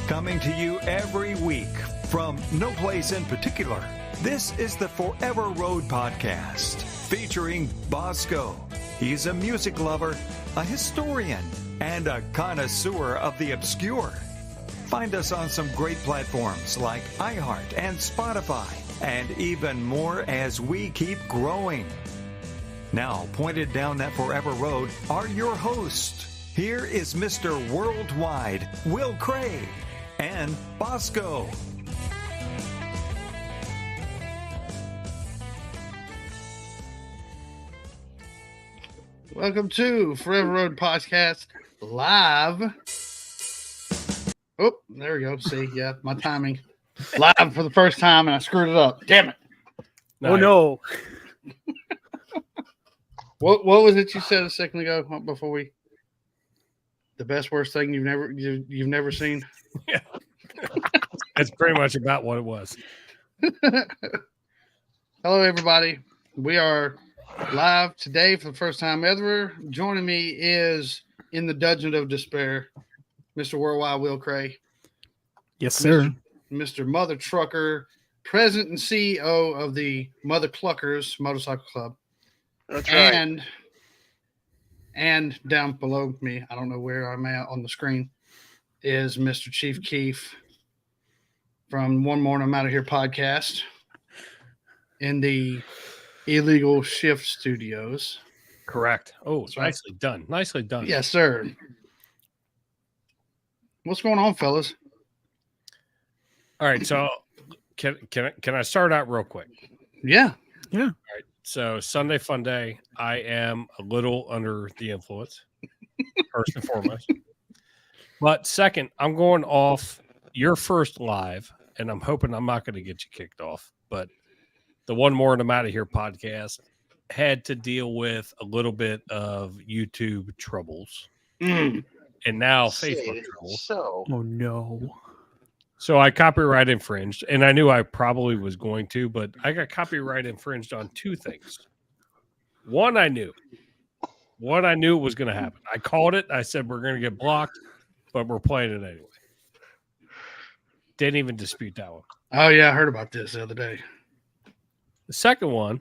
Coming to you every week from no place in particular, this is the Forever Road Podcast featuring Bosco. He's a music lover, a historian, and a connoisseur of the obscure. Find us on some great platforms like iHeart and Spotify, and even more as we keep growing. Now, pointed down that Forever Road are your hosts. Here is Mr. Worldwide, Will Craig, and Bosco. Welcome to Forever Road Podcast live. Oh, there we go. See, yeah, my timing. Live for the first time, and I screwed it up. Damn it. Oh, no. What was it you said a second ago before we... The best, worst thing you've never seen? Yeah. That's pretty much about what it was. Hello, everybody. We are live today for the first time ever. Joining me is, in the Dungeon of Despair, Mr. Worldwide Will Cray. Yes, sir. Mr. Mother Trucker, President and CEO of the Mother Cluckers Motorcycle Club. That's right. And down below me, I don't know where I'm at on the screen, is Mr. Chief Keef from One Morning I'm Out of Here podcast in the Illegal Shift Studios. Correct. Oh, That's right. Nicely done. Nicely done. Yes, sir. What's going on, fellas? All right. So can I start out real quick? Yeah. All right. So Sunday Fun Day, I am a little under the influence, first and foremost. But second, I'm going off your first live, and I'm hoping I'm not going to get you kicked off. But the One More and I'm Out of Here podcast had to deal with a little bit of YouTube troubles. And now Facebook troubles. So, Oh, no. So I copyright infringed, and I knew I probably was going to, but I got copyright infringed on two things. One, I knew it was going to happen. I called it. I said, we're going to get blocked, but we're playing it anyway. Didn't even dispute that one. Oh, yeah. I heard about this the other day. The second one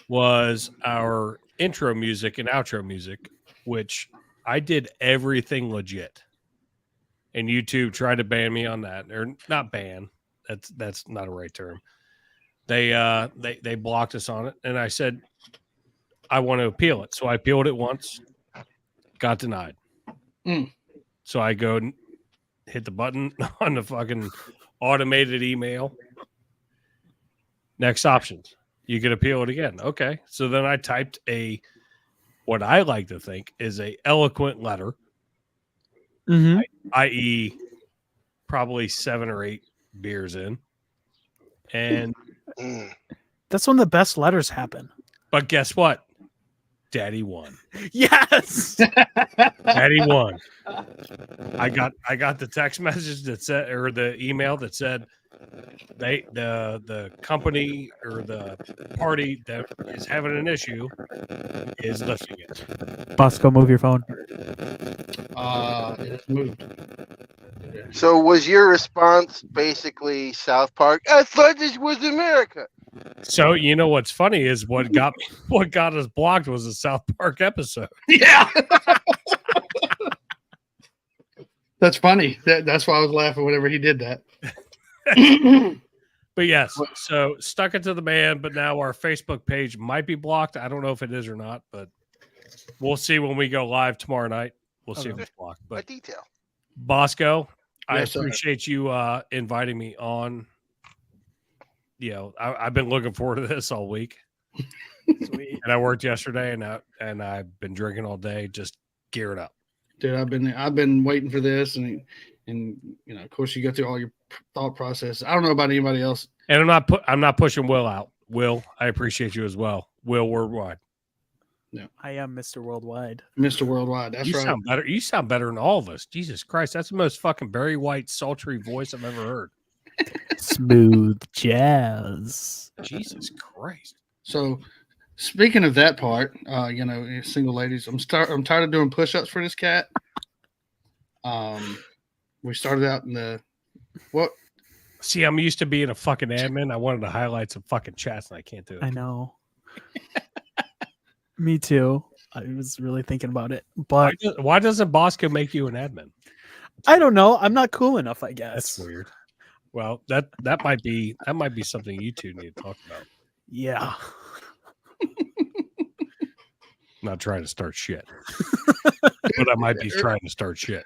was our intro music and outro music, which I did everything legit. And YouTube tried to ban me on that, or not ban. That's not a right term. They blocked us on it, and I said I want to appeal it. So I appealed it once, got denied. So I go and hit the button on the fucking automated email. Next options, you can appeal it again. Okay, so then I typed what I like to think is a eloquent letter. Mm-hmm. I.e., probably 7 or 8 beers in. And That's when the best letters happen. but guess what? Daddy won. Yes. Daddy won. I got the text message that said, or the email that said the company or the party that is having an issue is lifting it. Bosco, move your phone. It moved. so was your response basically South Park? I thought this was America. So you know what's funny is what got us blocked was a South Park episode. Yeah. That's funny. That's why I was laughing whenever he did that. But yes, so stuck it to the man, but now our Facebook page might be blocked. I don't know if it is or not, but we'll see when we go live tomorrow night. We'll see if it's blocked. A But detail. Bosco, I Yes, sir. appreciate you inviting me on. You know, I've been looking forward to this all week. Sweet. And I worked yesterday, and I've been drinking all day, just geared up. Dude, I've been waiting for this, and you know, of course, you go through all your thought process. I don't know about anybody else. And I'm not pushing Will out. Will, I appreciate you as well. Will Worldwide. I am Mr. Worldwide. Mr. Worldwide. That's you right. sound better. You sound better than all of us. Jesus Christ, that's the most fucking Barry White, sultry voice I've ever heard. Smooth jazz. Jesus Christ. So, speaking of that part, you know, single ladies, I'm tired of doing push-ups for this cat. We started out in the What? See, I'm used to being a fucking admin. I wanted to highlight some fucking chats, and I can't do it. I know. Me too. I was really thinking about it, but Why doesn't Bosco make you an admin? I don't know. I'm not cool enough, I guess. That's weird. Well, that might be something you two need to talk about. Yeah. Not trying to start shit, but I might be trying to start shit.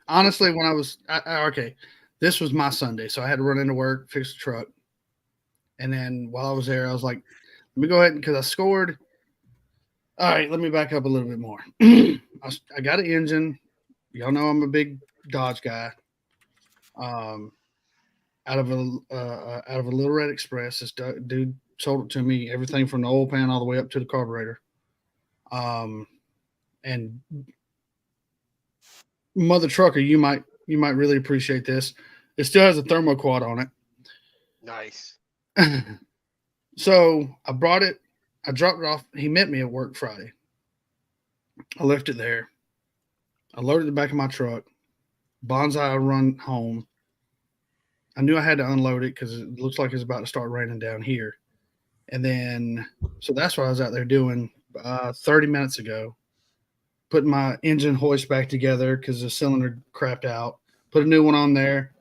Honestly, when I was okay, this was my Sunday, so I had to run into work, fix the truck, and then while I was there, I was like, "Let me go ahead because I scored." All right, let me back up a little bit more. I got an engine. Y'all know I'm a big Dodge guy. Out of a Little Red Express, this dude sold it to me. Everything from the oil pan all the way up to the carburetor. And mother trucker, you might really appreciate this. It still has a thermoquad on it. Nice. So I brought it. I dropped it off. He met me at work Friday. I left it there. I loaded the back of my truck. Bonsai run home. I knew I had to unload it because it looks like it's about to start raining down here. And then, so that's what I was out there doing 30 minutes ago. Putting my engine hoist back together because the cylinder crapped out. Put a new one on there.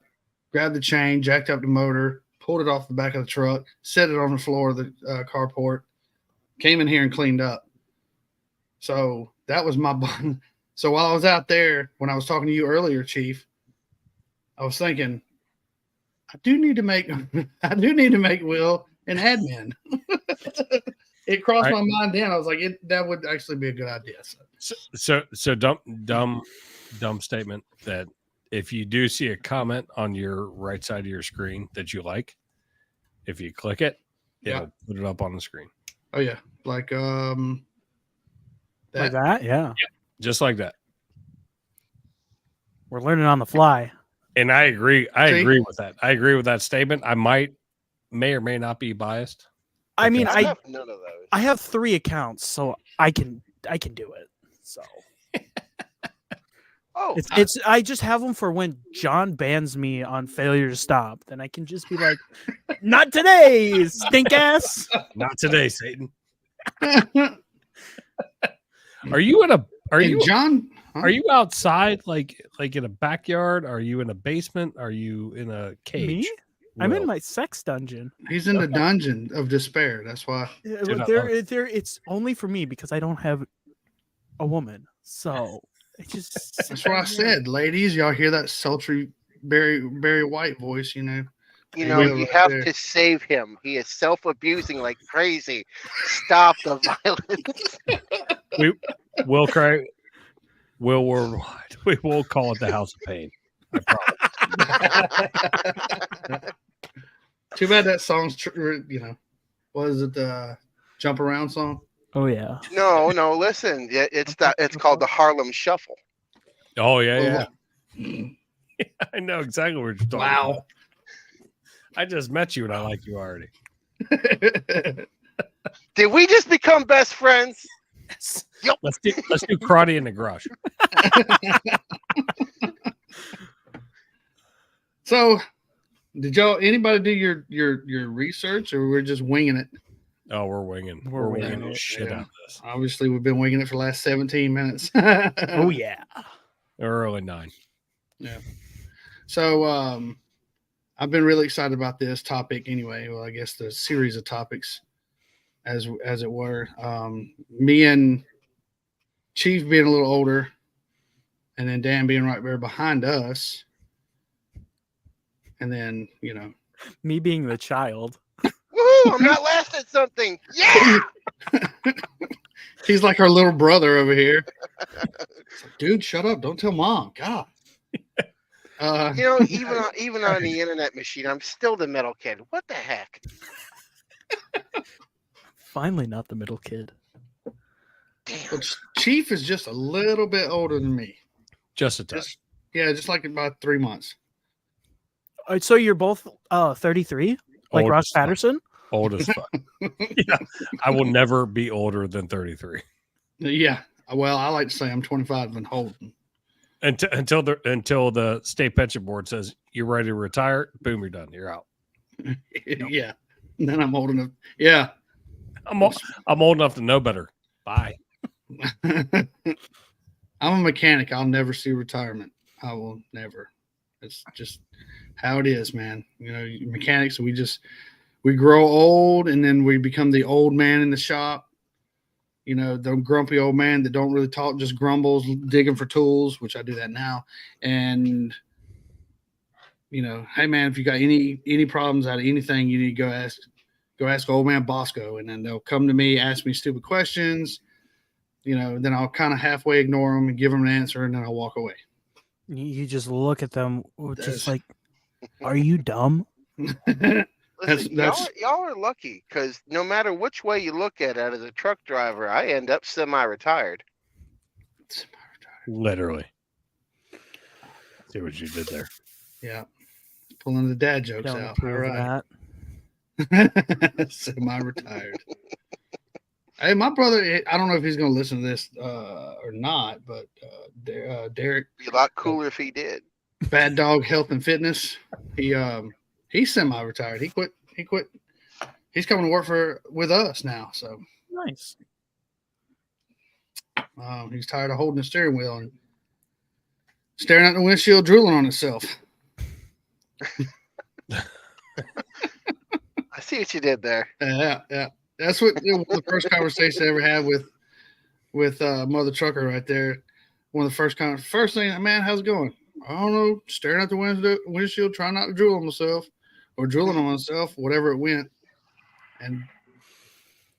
Grabbed the chain, jacked up the motor, pulled it off the back of the truck, set it on the floor of the carport. Came in here and cleaned up. So that was my bun. So while I was out there, when I was talking to you earlier, Chief, I was thinking, I do need to make Will an admin. It crossed my mind then. I was like, that would actually be a good idea. So dumb statement that if you do see a comment on your right side of your screen that you like, if you click it, it'll put it up on the screen. Oh yeah, like like that, yeah. Just like that. We're learning on the fly. And I agree. I agree with that. I agree with that statement. I may or may not be biased. I mean, I have none of those. I have 3 accounts, so I can do it. So I just have them for when John bans me on failure to stop. Then I can just be like, not today, stink ass. Not today, Satan. Are you John? Huh? Are you outside like in a backyard? Are you in a basement? Are you in a cage? Me? I'm in my sex dungeon. He's in the dungeon of despair. That's why. It's only for me because I don't have a woman. So it just that's what I said, ladies. Y'all hear that sultry Barry White voice? You You have to save him. He is self-abusing like crazy. Stop the violence. We'll cry. Will Worldwide. We will call it the House of Pain. I promise. Too bad that song's, what is it? The Jump Around song? Oh yeah. No. Listen, it's called the Harlem Shuffle. Oh yeah. I know exactly what you're talking about. I just met you and I like you already. Did we just become best friends? Yes. Yep. Let's do karate in the garage. So, did anybody do your research, or we're just winging it? Oh, we're winging the shit out of this. Obviously, we've been winging it for the last 17 minutes. Oh yeah, early 9. Yeah. So, I've been really excited about this topic. Anyway, well, I guess the series of topics, as it were. Me and Chief being a little older, and then Dan being right there behind us. And then, me being the child. Woo! I'm not last at something. Yeah. He's like our little brother over here. Dude, shut up! Don't tell mom. God. Even on the internet machine, I'm still the metal kid. What the heck? Finally, not the middle kid. Well, Chief is just a little bit older than me. Just a touch. Just like about 3 months. So you're both 33, like Old Ross as fuck. Patterson? Old as fuck. Yeah, I will never be older than 33. Yeah. Well, I like to say I'm 25 and holding. until the state pension board says you're ready to retire. Boom, you're done. You're out. Yeah. And then I'm old enough. Yeah. I'm old enough to know better. Bye. I'm a mechanic. I'll never see retirement. I will never. It's just how it is, man. You know, mechanics, we grow old and then we become the old man in the shop. You know, the grumpy old man that don't really talk, just grumbles, digging for tools, which I do that now. And, you know, hey man, if you got any problems out of anything, you need to go ask old man Bosco. And then they'll come to me, ask me stupid questions. You know, then I'll kind of halfway ignore them and give them an answer, and then I'll walk away. You just look at them, just like, are you dumb? Listen, y'all are lucky because no matter which way you look at it, as a truck driver, I end up semi-retired. Literally. See what you did there. Yeah. Pulling the dad jokes Don't out. approve All of right. that. Semi-retired. Hey, my brother, I don't know if he's going to listen to this or not, but Derek. Be a lot cooler if he did. Bad Dog Health and Fitness. He's semi-retired. He quit. He's coming to work with us now. So Nice. He's tired of holding the steering wheel and staring at the windshield, drooling on himself. I see what you did there. Yeah. That's what the first conversation I ever had with Mother Trucker right there. One of the first thing, man, how's it going? I don't know. Staring at the windshield, trying not to drool on myself or drooling on myself, whatever it went. And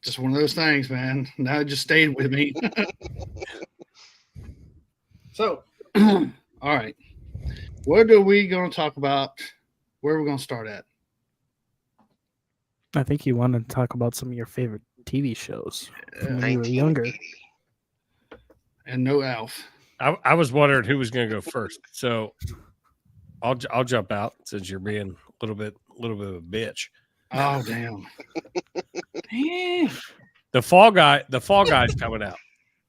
just one of those things, man. Now it just stayed with me. So, all right. What are we going to talk about? Where are we going to start at? I think you wanted to talk about some of your favorite TV shows from when you were younger. 1980. And no Alf. I was wondering who was going to go first. So I'll jump out since you're being a little bit of a bitch. Oh, damn. Damn. The Fall Guy's coming out.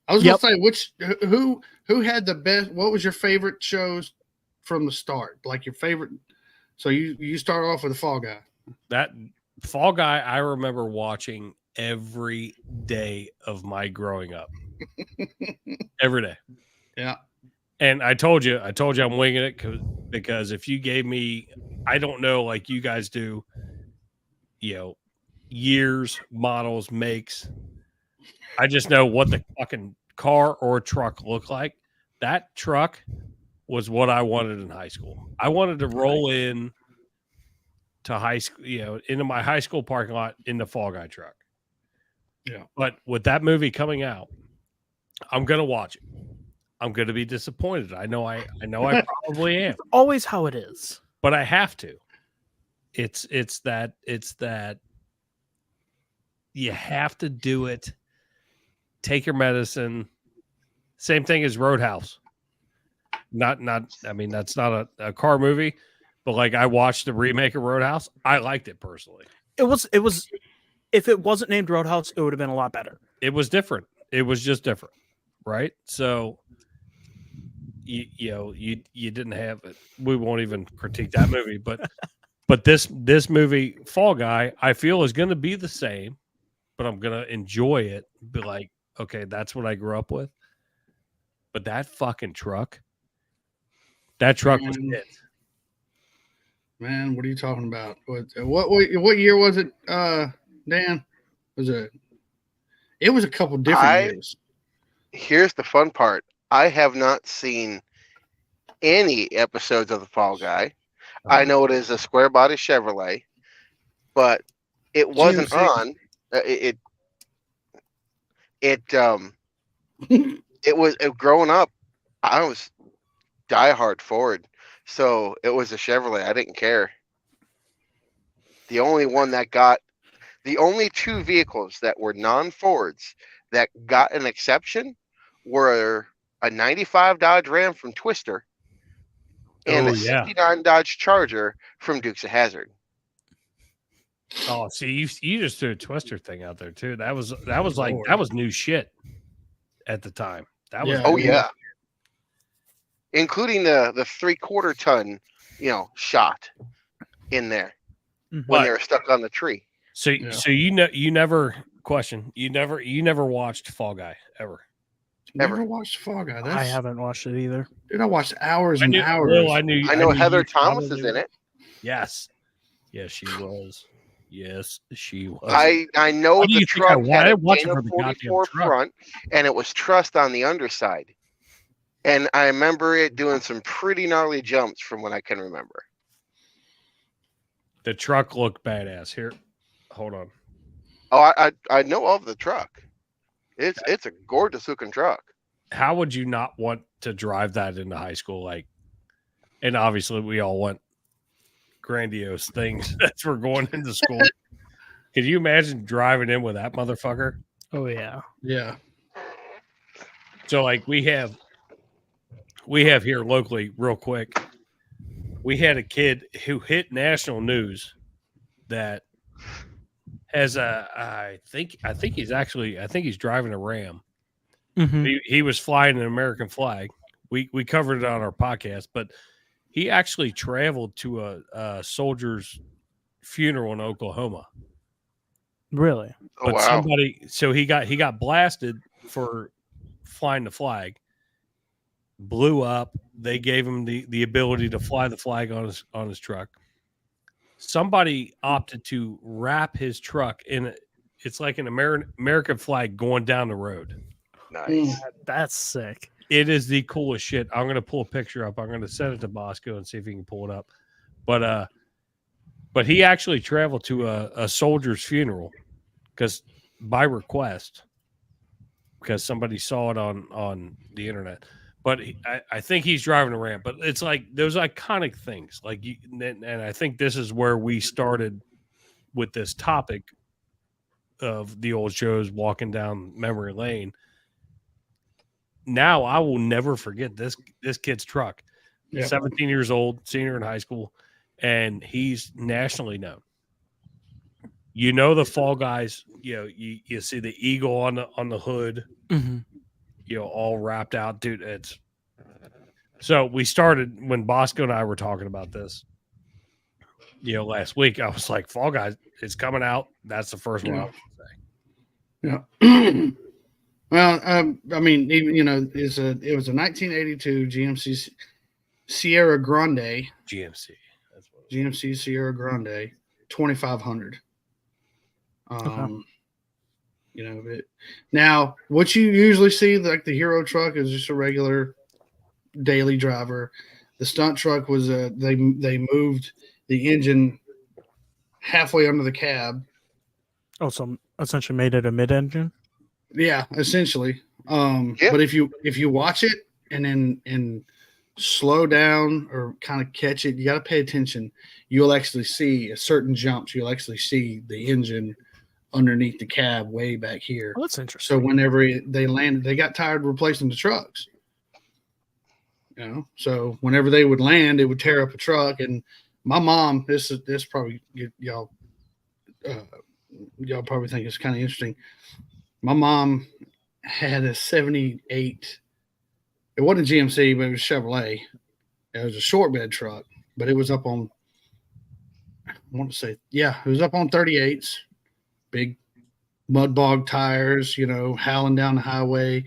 I was going to say, who had the best, what was your favorite shows from the start? Like your favorite. So you start off with the Fall Guy. That Fall Guy, I remember watching every day of my growing up. Every day. Yeah. And I told you I'm winging it because if you gave me, I don't know, like you guys do, you know, years, models, makes. I just know what the fucking car or truck looked like. That truck was what I wanted in high school. I wanted to roll in to high school, you know, into my high school parking lot in the Fall Guy truck. Yeah. But with that movie coming out, I'm going to watch it. I'm going to be disappointed. I know I probably am. It's always how it is. But I have to. It's that you have to do it. Take your medicine. Same thing as Roadhouse. Not I mean, that's not a car movie, but like I watched the remake of Roadhouse. I liked it personally. It was if it wasn't named Roadhouse, it would have been a lot better. It was different. It was just different. Right? So you didn't have it. We won't even critique that movie, but this movie, Fall Guy, I feel is going to be the same, but I'm going to enjoy it. Be like, okay, that's what I grew up with. But that fucking truck, was it. Man, what are you talking about? What year was it, Dan? It was a couple different years. Here's the fun part. I have not seen any episodes of The Fall Guy. I know it is a square body Chevrolet, but it wasn't on. It was growing up. I was diehard Ford, so it was a Chevrolet. I didn't care. The only two vehicles that were non-Fords that got an exception were a 95 Dodge Ram from Twister and a 69 Dodge Charger from Dukes of Hazzard. Oh, see, you just threw a Twister thing out there too. That was new shit at the time. That was yeah. including the 3/4 ton, shot in there when But- they were stuck on the tree. So you never watched Fall Guy ever. Never watched Fall Guy. I haven't watched it either. Dude, I watched hours and hours. Well, I know knew Heather you Thomas is probably in it. Yes, she was. Yes, she was. I know Why do the you think I truck had a watched it Dana for the goddamn 44 truck? front, and it was trussed on the underside. And I remember it doing some pretty gnarly jumps from what I can remember. The truck looked badass. Here, hold on. Oh, I know of the truck. It's a gorgeous looking truck. How would you not want to drive that into high school? Like, and obviously we all want grandiose things as we're going into school. Could you imagine driving in with that motherfucker? Oh yeah. Yeah. So like we have here locally, real quick. We had a kid who hit national news that has I think he's driving a Ram. Mm-hmm. He was flying an American flag. We covered it on our podcast, but he actually traveled to a soldier's funeral in Oklahoma. Really? Oh, But wow. so he got blasted for flying the flag. Blew up. They gave him the ability to fly the flag on his truck. Somebody opted to wrap his truck in it's like an American flag going down the road. Nice. That's sick. It is the coolest shit. I'm gonna pull a picture up. I'm gonna send it to Bosco and see if he can pull it up. But he actually traveled to a soldier's funeral because by request, because somebody saw it on the internet. But I think he's driving a Ram. But it's like those iconic things. Like, and I think this is where we started with this topic of the old shows walking down memory lane. Now I will never forget this kid's truck. Yeah. 17 years old, senior in high school, and he's nationally known. You know the Fall Guys. You see the eagle on the hood. Mm-hmm. All wrapped out, dude. So we started when Bosco and I were talking about this. Last week I was like, Fall Guys is coming out. That's the first one I would say. Yeah. Well, I mean, even, it was a 1982 GMC Sierra Grande. GMC. That's what GMC Sierra Grande 2500. Now what you usually see, like the hero truck, is just a regular daily driver. The stunt truck was they moved the engine halfway under the cab. Oh, so essentially made it a mid-engine. Yeah, essentially. Yeah. But if you watch it and then slow down or kind of catch it, you got to pay attention. You'll actually see at certain jumps. You'll actually see the engine underneath the cab way back here. Oh, that's interesting. So whenever they landed, they got tired of replacing the trucks. So whenever they would land, it would tear up a truck. And my mom, this probably y'all probably think it's kind of interesting. My mom had a 78. It wasn't a GMC, but it was Chevrolet. It was a short bed truck, but it was up on, I want to say, it was up on 38s, big mud bog tires, howling down the highway.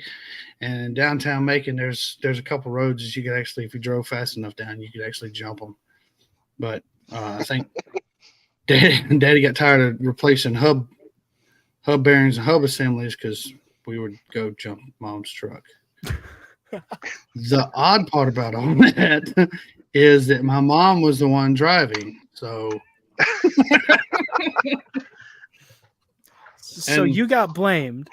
And in downtown Macon, there's a couple roads that you could actually, if you drove fast enough down, you could actually jump them. But I think Daddy got tired of replacing hub bearings and hub assemblies because we would go jump Mom's truck. The odd part about all that is that my mom was the one driving. So you got blamed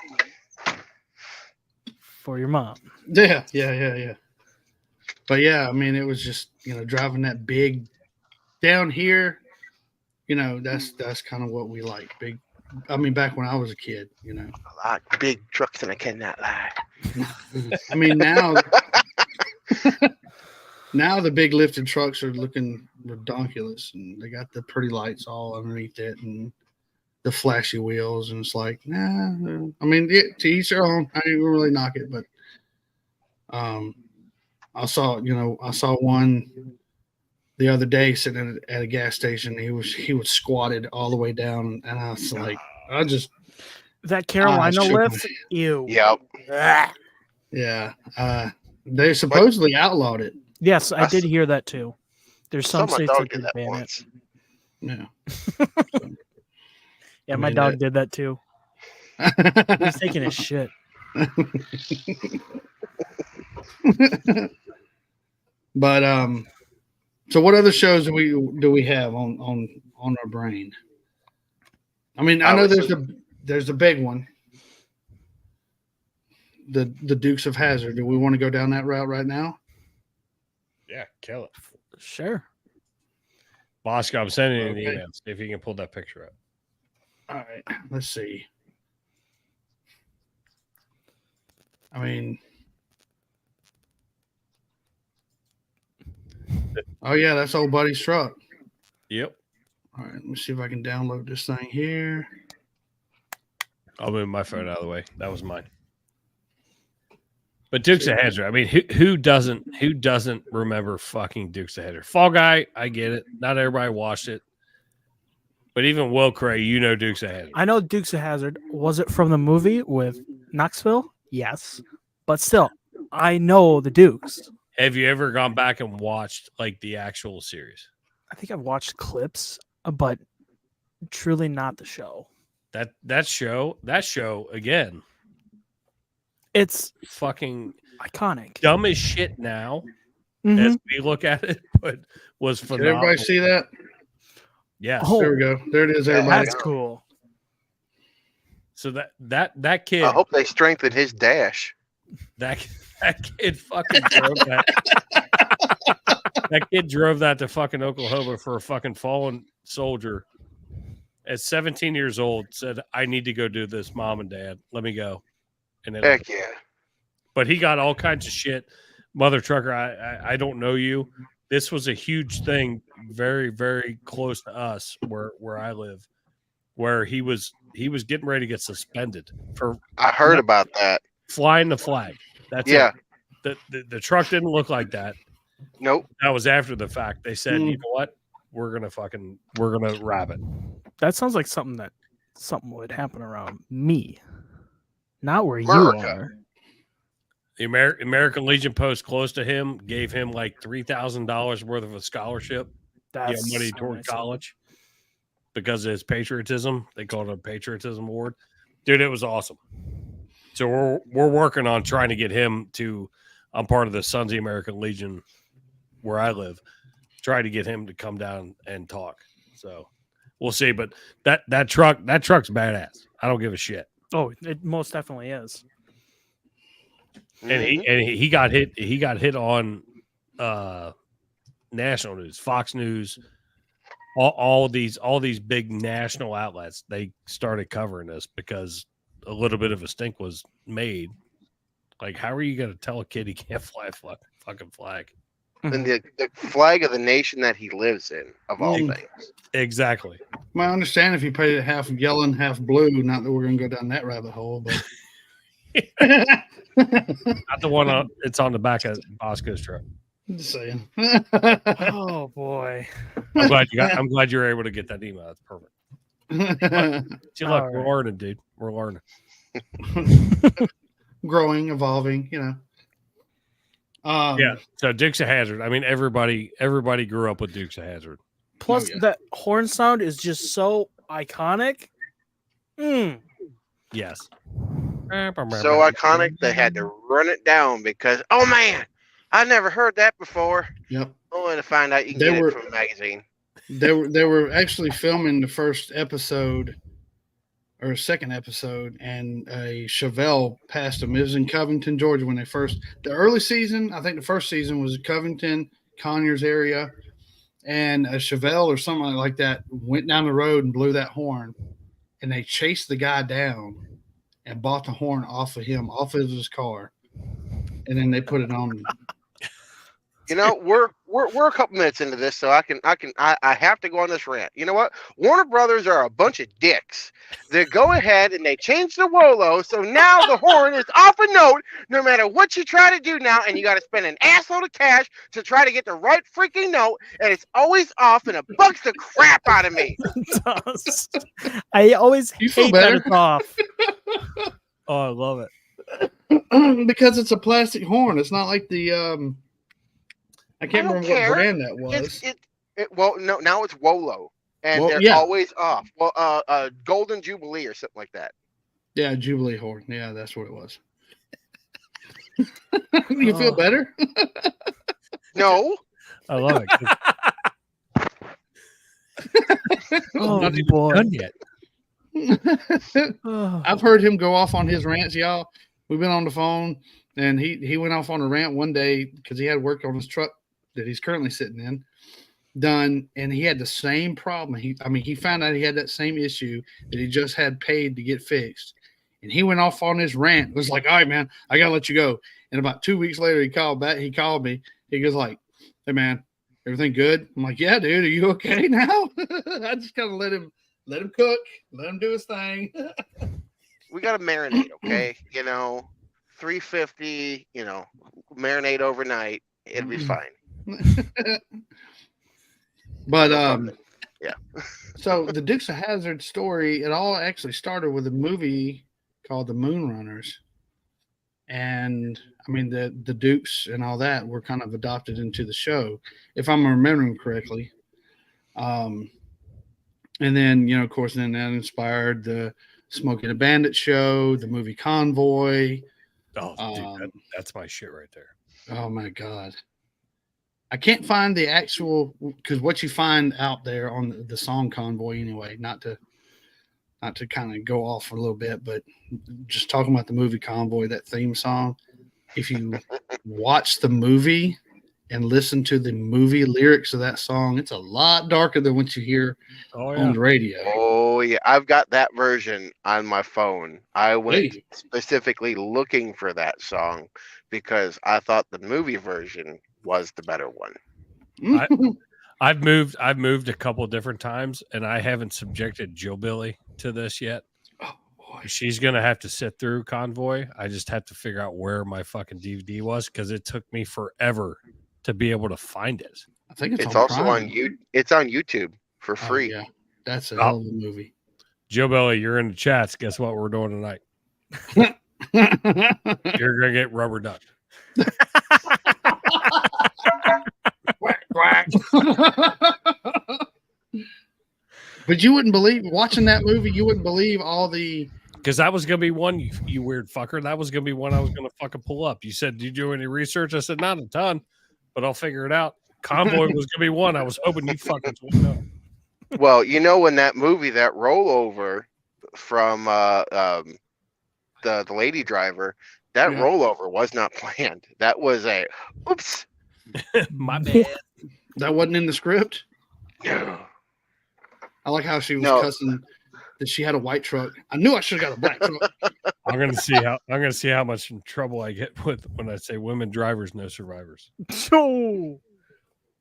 for your mom. Yeah. But yeah, I mean, it was just, driving that big down here, that's kind of what we like. Big. I mean, back when I was a kid, I like big trucks and I cannot lie. I mean, now the big lifted trucks are looking ridiculous, and they got the pretty lights all underneath it and the flashy wheels, and it's like, nah. I mean, to each their own. I didn't really knock it, but I saw one the other day sitting at a gas station. He was squatted all the way down, and I was like, that Carolina shook lift. Ew. Yep. Ah. yeah. They supposedly outlawed it. Yes, I did hear that too. There's some my states dog that did did that ban once. it. Yeah. Yeah, my dog did that too. He's taking his shit. But so what other shows do we have on our brain? I mean, I know there's a big one. The Dukes of Hazzard. Do we want to go down that route right now? Yeah, kill it. Sure. Bosco, I'm sending you an email. See if you can pull that picture up. All right, let's see. I mean, oh yeah, that's old buddy's truck. Yep. All right, let me see if I can download this thing here. I'll move my phone out of the way. That was mine. But Dukes of Hazzard, I mean, who doesn't remember fucking Dukes of Hazzard? Fall Guy, I get it. Not everybody watched it. But even Will Cray, you know Dukes of Hazzard. I know Dukes of Hazzard. Was it from the movie with Knoxville? Yes. But still, I know the Dukes. Have you ever gone back and watched like the actual series? I think I've watched clips, but truly not the show. That show again. It's fucking iconic. Dumb as shit now Mhm. as we look at it, but was Did phenomenal. everybody see that? Yes. Oh, There we go. There it is, everybody. That's cool. So that kid, I hope they strengthen his dash. that kid fucking drove that. That kid drove that to fucking Oklahoma for a fucking fallen soldier. At 17 years old, said, "I need to go do this, Mom and Dad. Let me go." And then, Heck yeah. but he got all kinds of shit. Mother trucker, I don't know you. This was a huge thing, very, very close to us where I live, where he was getting ready to get suspended for. I heard about that. Flying the flag. That's Yeah. it. The truck didn't look like that. Nope. That was after the fact. They said, you know what? We're gonna wrap it. That sounds like something would happen around me, not where America. you are. The American Legion Post close to him gave him like $3,000 worth of a scholarship, That's money so toward nice. college because of his patriotism. They called it a patriotism award. Dude, it was awesome. So we're working on trying to get him to. I'm part of the Sons of the American Legion where I live. Try to get him to come down and talk. So we'll see. But that truck's badass. I don't give a shit. Oh, it most definitely is. And he got hit. He got hit on national news, Fox News, all these big national outlets. They started covering this because a little bit of a stink was made. Like, how are you going to tell a kid he can't fly a fucking flag? And the flag of the nation that he lives in, of all things. Exactly. Well, I understand if you paid it half yellow and half blue. Not that we're going to go down that rabbit hole, but Not the one it's on the back of Bosco's truck. just saying. Oh boy. I'm glad you were able to get that email. That's perfect. See, look, All we're right. learning, dude. We're learning. Growing, evolving, Yeah. So Dukes of Hazzard. I mean, everybody grew up with Dukes of Hazzard. Plus, Oh, yeah. that horn sound is just so iconic. Yes. So iconic, they had to run it down because, oh man, I never heard that before. Yep. Only to find out you can They get were- it from a magazine. They were actually filming the first episode or second episode, and a Chevelle passed them. It was in Covington, Georgia, when the early season. I think the first season was Covington, Conyers area, and a Chevelle or something like that went down the road and blew that horn, and they chased the guy down and bought the horn off of his car, and then they put it on. You know, we're a couple minutes into this, so I have to go on this rant. You know what? Warner Brothers are a bunch of dicks. They go ahead and they change the Wolo, so now the horn is off a note no matter what you try to do now, and you got to spend an assload of cash to try to get the right freaking note, and it's always off, and it bugs the crap out of me. I always You feel hate that better? it's off. Oh, I love it. Because it's a plastic horn. It's not like the I can't I don't remember care. what brand that was. Well, no, now it's Wolo, and Well, they're yeah. always off. Well, Golden Jubilee or something like that. Yeah, Jubilee horn. Yeah, that's what it was. You feel Oh. better? No, I love it. Oh Not even boy. done yet. Oh. I've heard him go off on his rants, y'all. We've been on the phone, and he went off on a rant one day because he had work on his truck that he's currently sitting in done, and he had the same problem. He found out he had that same issue that he just had paid to get fixed, and he went off on his rant. It was like, all right, man, I gotta let you go. And about 2 weeks later, he called back. He called me. He goes like, hey, man, everything good? I'm like, yeah, dude, are you okay now? I just kind of let him cook, let him do his thing. we got to marinate, okay? 350. Marinate overnight. It'll be fine. But Yeah. So the Dukes of Hazzard story, it all actually started with a movie called The Moonrunners, and the Dukes and all that were kind of adopted into the show, if I'm remembering correctly. And then of course, then that inspired the Smokey and the Bandit show, the movie Convoy. Oh, dude, that's my shit right there. Oh my God. I can't find the actual, because what you find out there on the song Convoy anyway, not to kind of go off for a little bit, but just talking about the movie Convoy, that theme song, if you watch the movie and listen to the movie lyrics of that song, it's a lot darker than what you hear on the radio. Oh yeah, I've got that version on my phone. I went Hey. specifically looking for that song because I thought the movie version was the better one. I've moved a couple of different times, and I haven't subjected Joe Billy to this yet. Oh boy. She's gonna have to sit through Convoy. I just have to figure out where my fucking DVD was because it took me forever to be able to find it. I think It's on also Prime. on you. It's on YouTube for free. Oh, yeah. That's a hell of a movie. Joe Billy, you're in the chats. Guess what we're doing tonight? You're gonna get rubber ducked. Quack, quack. But you wouldn't believe, watching that movie, you wouldn't believe all the. Because that was gonna be one, you weird fucker. That was gonna be one I was gonna fucking pull up. You said, "Did you do any research?" I said, "Not a ton, but I'll figure it out." Convoy was gonna be one. I was hoping you fucking would know. Well, in that movie, that rollover from the Lady Driver, that Yeah. rollover was not planned. That was a oops. My bad. That wasn't in the script. No. I like how she was No. cussing that she had a white truck. I knew I should have got a black truck. I'm gonna see how much in trouble I get with when I say women drivers, no survivors. Oh.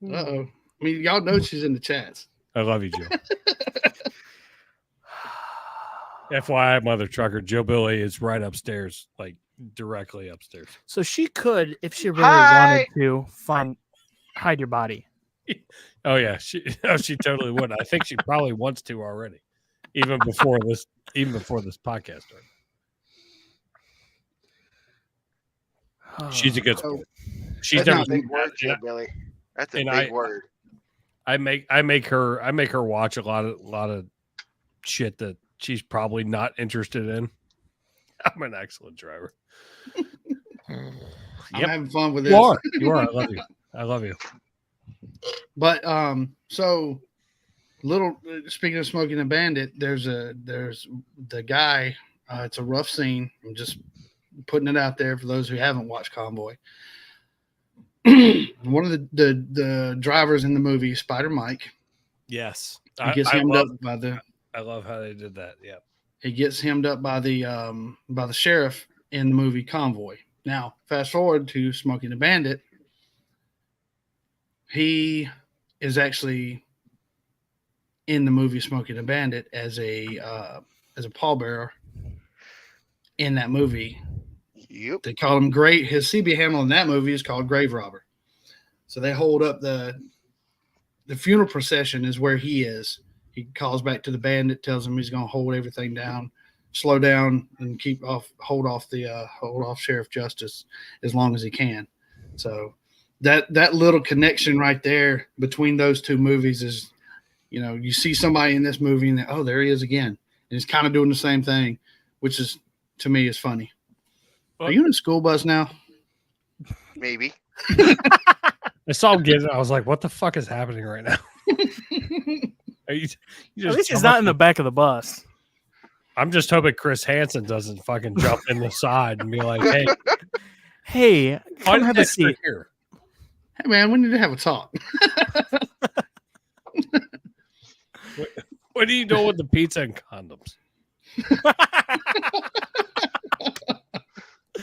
Uh-oh. I mean, y'all know she's in the chats. I love you, Joe. FYI, mother trucker, Joe Billy is right upstairs, like directly upstairs. So she could, if she really Hi. wanted to, hide your body. Oh yeah, she totally would. I think she probably wants to already, even before this podcast started. She's a good sport. She's That's never a big word, Joe Billy. That's a And big word. I make her watch a lot of shit that she's probably not interested in. I'm an excellent driver. I'm Yep. having fun with this. You are. I love you. But so little. Speaking of Smoking a Bandit, there's the guy. It's a rough scene. I'm just putting it out there for those who haven't watched Convoy. One of the drivers in the movie, Spider Mike, Yes. he gets hemmed up by the. I love how they did that. Yeah. He gets hemmed up by the sheriff in the movie Convoy. Now, fast forward to Smokey the Bandit. he is actually in the movie Smokey the Bandit as a pallbearer in that movie. Yep. They call him Grave. His CB handle in that movie is called Grave Robber. So they hold up the funeral procession is where he is. He calls back to the bandit, tells him he's going to hold everything down, slow down, and hold off Sheriff Justice as long as he can. So that little connection right there between those two movies is, you see somebody in this movie and oh, there he is again. And he's kind of doing the same thing, which is, to me, is funny. Are you in a school bus now? Maybe. I saw him get it. I was like, what the fuck is happening right now? You At least he's not in the back of the bus. I'm just hoping Chris Hansen doesn't fucking jump in the side and be like, hey, come have a seat here. Hey, man, we need to have a talk. What are you doing with the pizza and condoms?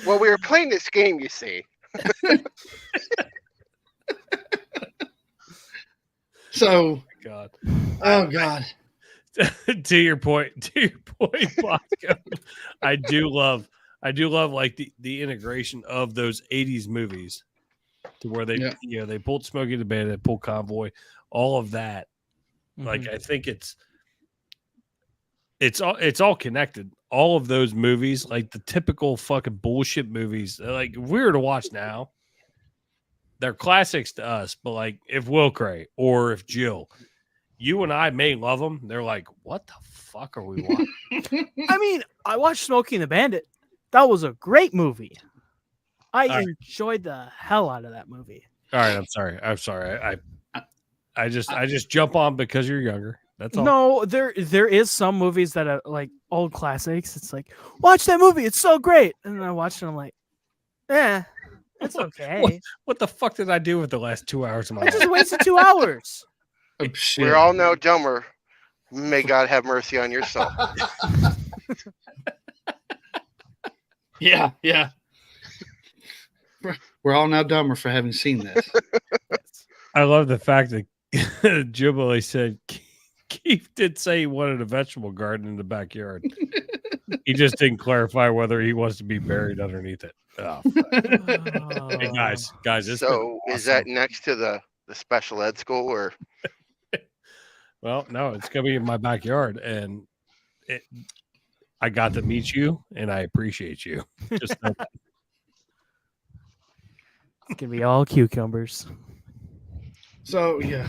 Well, we were playing this game, you see. So, God. Oh God. To your point, Bosco, I do love like the integration of those 80s movies to where they they pulled Smokey the Bandit, they pulled Convoy, all of that. Mm-hmm. Like I think it's all connected. All of those movies, like the typical fucking bullshit movies, like if we were to watch now, they're classics to us. But like if Will Cray or if Jill, you and I may love them. They're like, what the fuck are we watching? I mean, I watched Smokey and the Bandit. That was a great movie. I enjoyed the hell out of that movie. All right, I'm sorry. I just jump on because you're younger. That's all. No, there is some movies that are like old classics. It's like, watch that movie. It's so great. And then I watched it. And I'm like, it's okay. What the fuck did I do with the last 2 hours of my life? I life? just wasted 2 hours. Oh, we're all now dumber. May God have mercy on your soul. Yeah. We're all now dumber for having seen this. I love the fact that Jubilee said Keith did say he wanted a vegetable garden in the backyard. He just didn't clarify whether he wants to be buried underneath it. Oh, hey guys, so is that next to the special ed school or? Well, no, it's gonna be in my backyard, and I got to meet you, and I appreciate you. Just know that. It's gonna be all cucumbers. So yeah.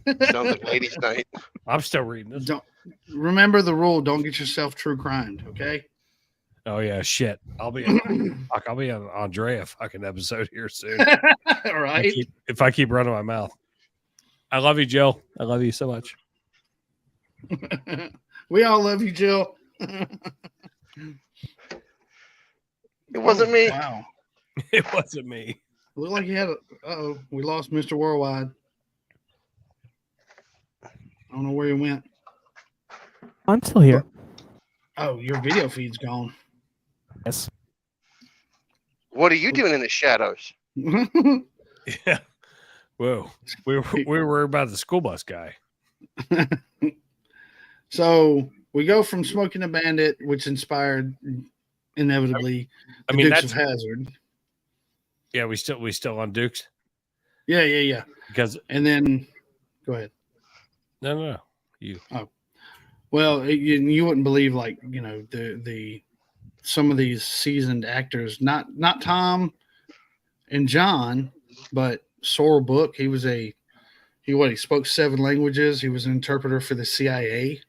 Sounds like ladies' night. I'm still reading this. Don't remember the rule. Don't get yourself true crimed. Okay. Oh yeah, shit. I'll be on Andrea fucking episode here soon. All right. If I keep running my mouth. I love you, Jill. I love you so much. We all love you, Jill. It wasn't me. Wow. It wasn't me. Looked like you had we lost Mr. Worldwide. I don't know where he went. I'm still here. Oh, your video feed's gone. Yes. What are you doing in the shadows? Yeah. Whoa. We were about the school bus guy. So we go from Smoking the Bandit, which inspired inevitably the Dukes of Hazzard. Yeah, we still on Dukes. Yeah. And then go ahead. No. You. Oh. Well, you wouldn't believe, like, the some of these seasoned actors, not Tom and John, but Sorrel Book. He spoke 7 languages. He was an interpreter for the CIA.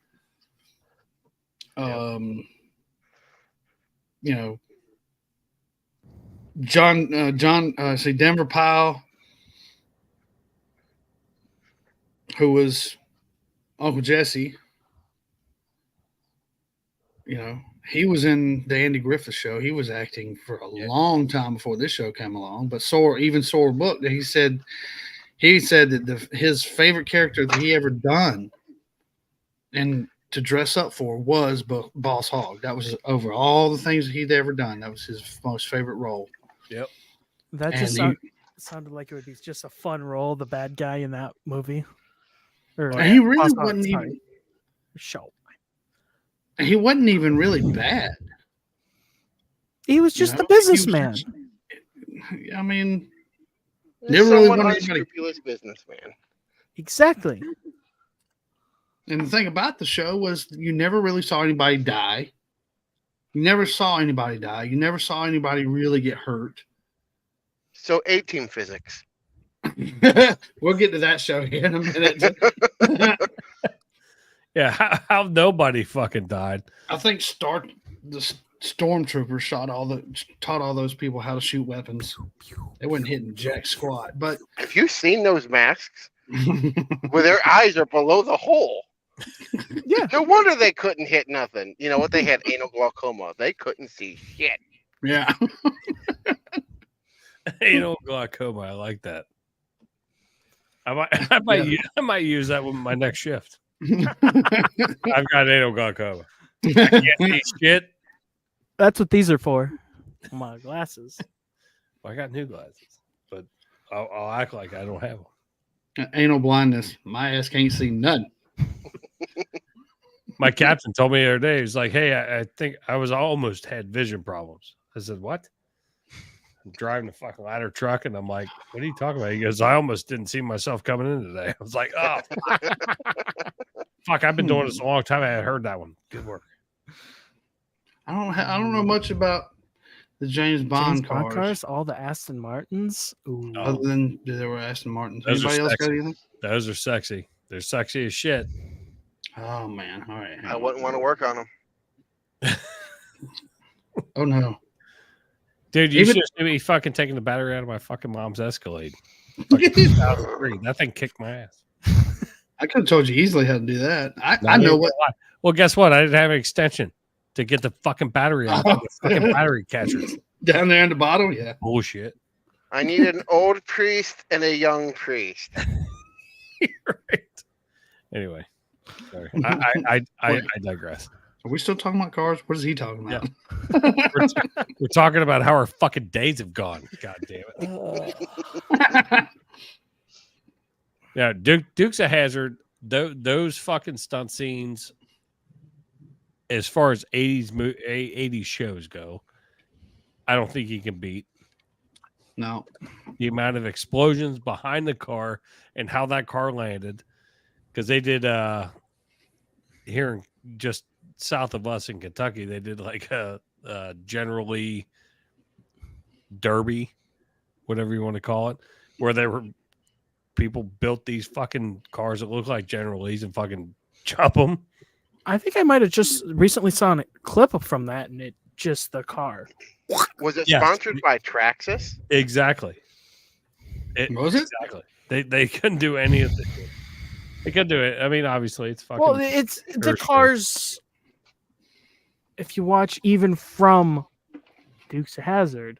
Denver Powell, who was Uncle Jesse. He was in the Andy Griffith Show. He was acting for a long time before this show came along. But Sorrel Book, he said that his favorite character that he ever done and to dress up for was Boss Hogg. That was over all the things that he'd ever done. That was his most favorite role. Yep. sounded like it would be just a fun role, the bad guy in that movie. Or, And he really sorry, wasn't even. show. He wasn't even really bad. He was just You the know? He was businessman. just- I mean, He's never really somewhat wanted anybody. unscrupulous businessman. Exactly. And the thing about the show was you never really saw anybody die. You never saw anybody die. You never saw anybody really get hurt. So A-team physics. We'll get to that show here in a minute. Yeah, how nobody fucking died. I think the stormtroopers taught all those people how to shoot weapons. They wasn't hitting jack squat, but Have you seen those masks where their eyes are below the hole? Yeah. No wonder they couldn't hit nothing. You know what? They had anal glaucoma. They couldn't see shit. yeah. Anal glaucoma. I like that. I might use that with my next shift. I've got anal glaucoma. I can't see shit. That's what these are for. My glasses. Well, I got new glasses, but I'll act like I don't have them. Anal blindness. My ass can't see nothing. My captain told me the other day, he was like, hey, I think I almost had vision problems. I said, what? I'm driving the fucking ladder truck, and I'm like, what are you talking about? He goes, I almost didn't see myself coming in today. I was like, oh, fuck, I've been doing this a long time. I hadn't heard that one. Good work. I don't know much about the James Bond James Bond cars. all the Aston Martins. Ooh. Oh. Other than there were Aston Martins. Those are Anybody else got sexy. anything? Those are sexy. They're sexy as shit. Oh man! All right. I wouldn't want to work on them. Oh no! Dude, you Even- should see me fucking taking the battery out of my fucking mom's Escalade. Fucking 2003. That thing kicked my ass. I could have told you easily how to do that. I Not know even what. a lot. Well, guess what? I didn't have an extension to get the fucking battery out of the fucking battery catchers. Down there in the bottom, yeah. Bullshit. I need an old priest and a young priest. Right. Anyway, sorry. I digress. Are we still talking about cars? What is he talking about? We're talking about how our fucking days have gone. God damn it. Yeah, Dukes of Hazzard. Those fucking stunt scenes, as far as 80s shows go, I don't think you can beat. No. The amount of explosions behind the car and how that car landed, because they did here in just south of us in Kentucky, they did like a generally derby, whatever you want to call it, where people built these fucking cars that look like General-Lees and fucking chop them. I think I might have just recently saw a clip from that, and it just the car. Was it Yes. sponsored by Traxxas? Exactly. Was it? Exactly. They couldn't do any of this shit. They couldn't do it. I mean, obviously, it's fucking. Well, it's the Earth cars. If you watch even from Dukes of Hazzard,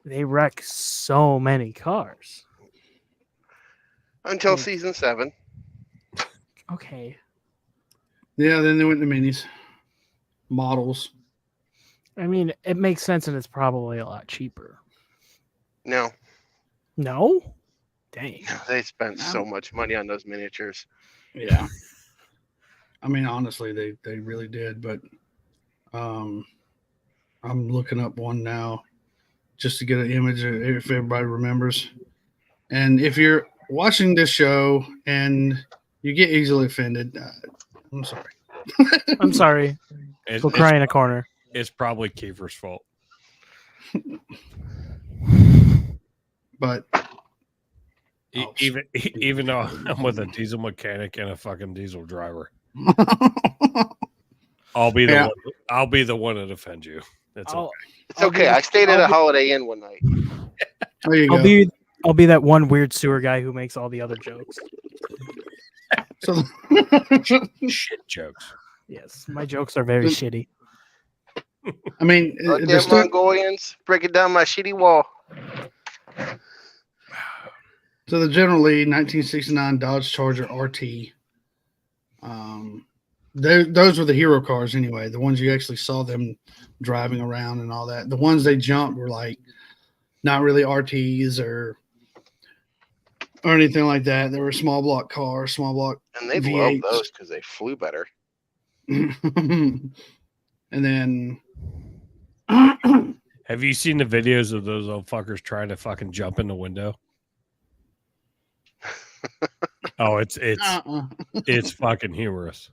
they wreck so many cars. Until season 7. Okay. Yeah, then they went to minis. Models. I mean, it makes sense, and it's probably a lot cheaper. No, No? Dang. they spent so much money on those miniatures. Yeah. I mean, honestly, they really did, but I'm looking up one now just to get an image if everybody remembers. And if you're watching this show and you get easily offended, I'm sorry. I'm sorry. We'll cry in a corner. It's probably Keifer's fault. But Even though I'm with a diesel mechanic and a fucking diesel driver, I'll be the one. I'll be the one to defend you. That's okay. It's okay. I stayed at a Holiday Inn one night. there you go. I'll be that one weird sewer guy who makes all the other jokes. So, Shit jokes. Yes, my jokes are very shitty. I mean, Damn Mongolians breaking down my shitty wall. so the General Lee 1969 Dodge Charger RT. Those were the hero cars anyway. The ones you actually saw them driving around and all that. The ones they jumped were like not really RTs or anything like that. They were small block cars, small block And they V8s. love those because they flew better. And then Have you seen the videos of those old fuckers trying to fucking jump in the window? Oh, it's fucking humorous.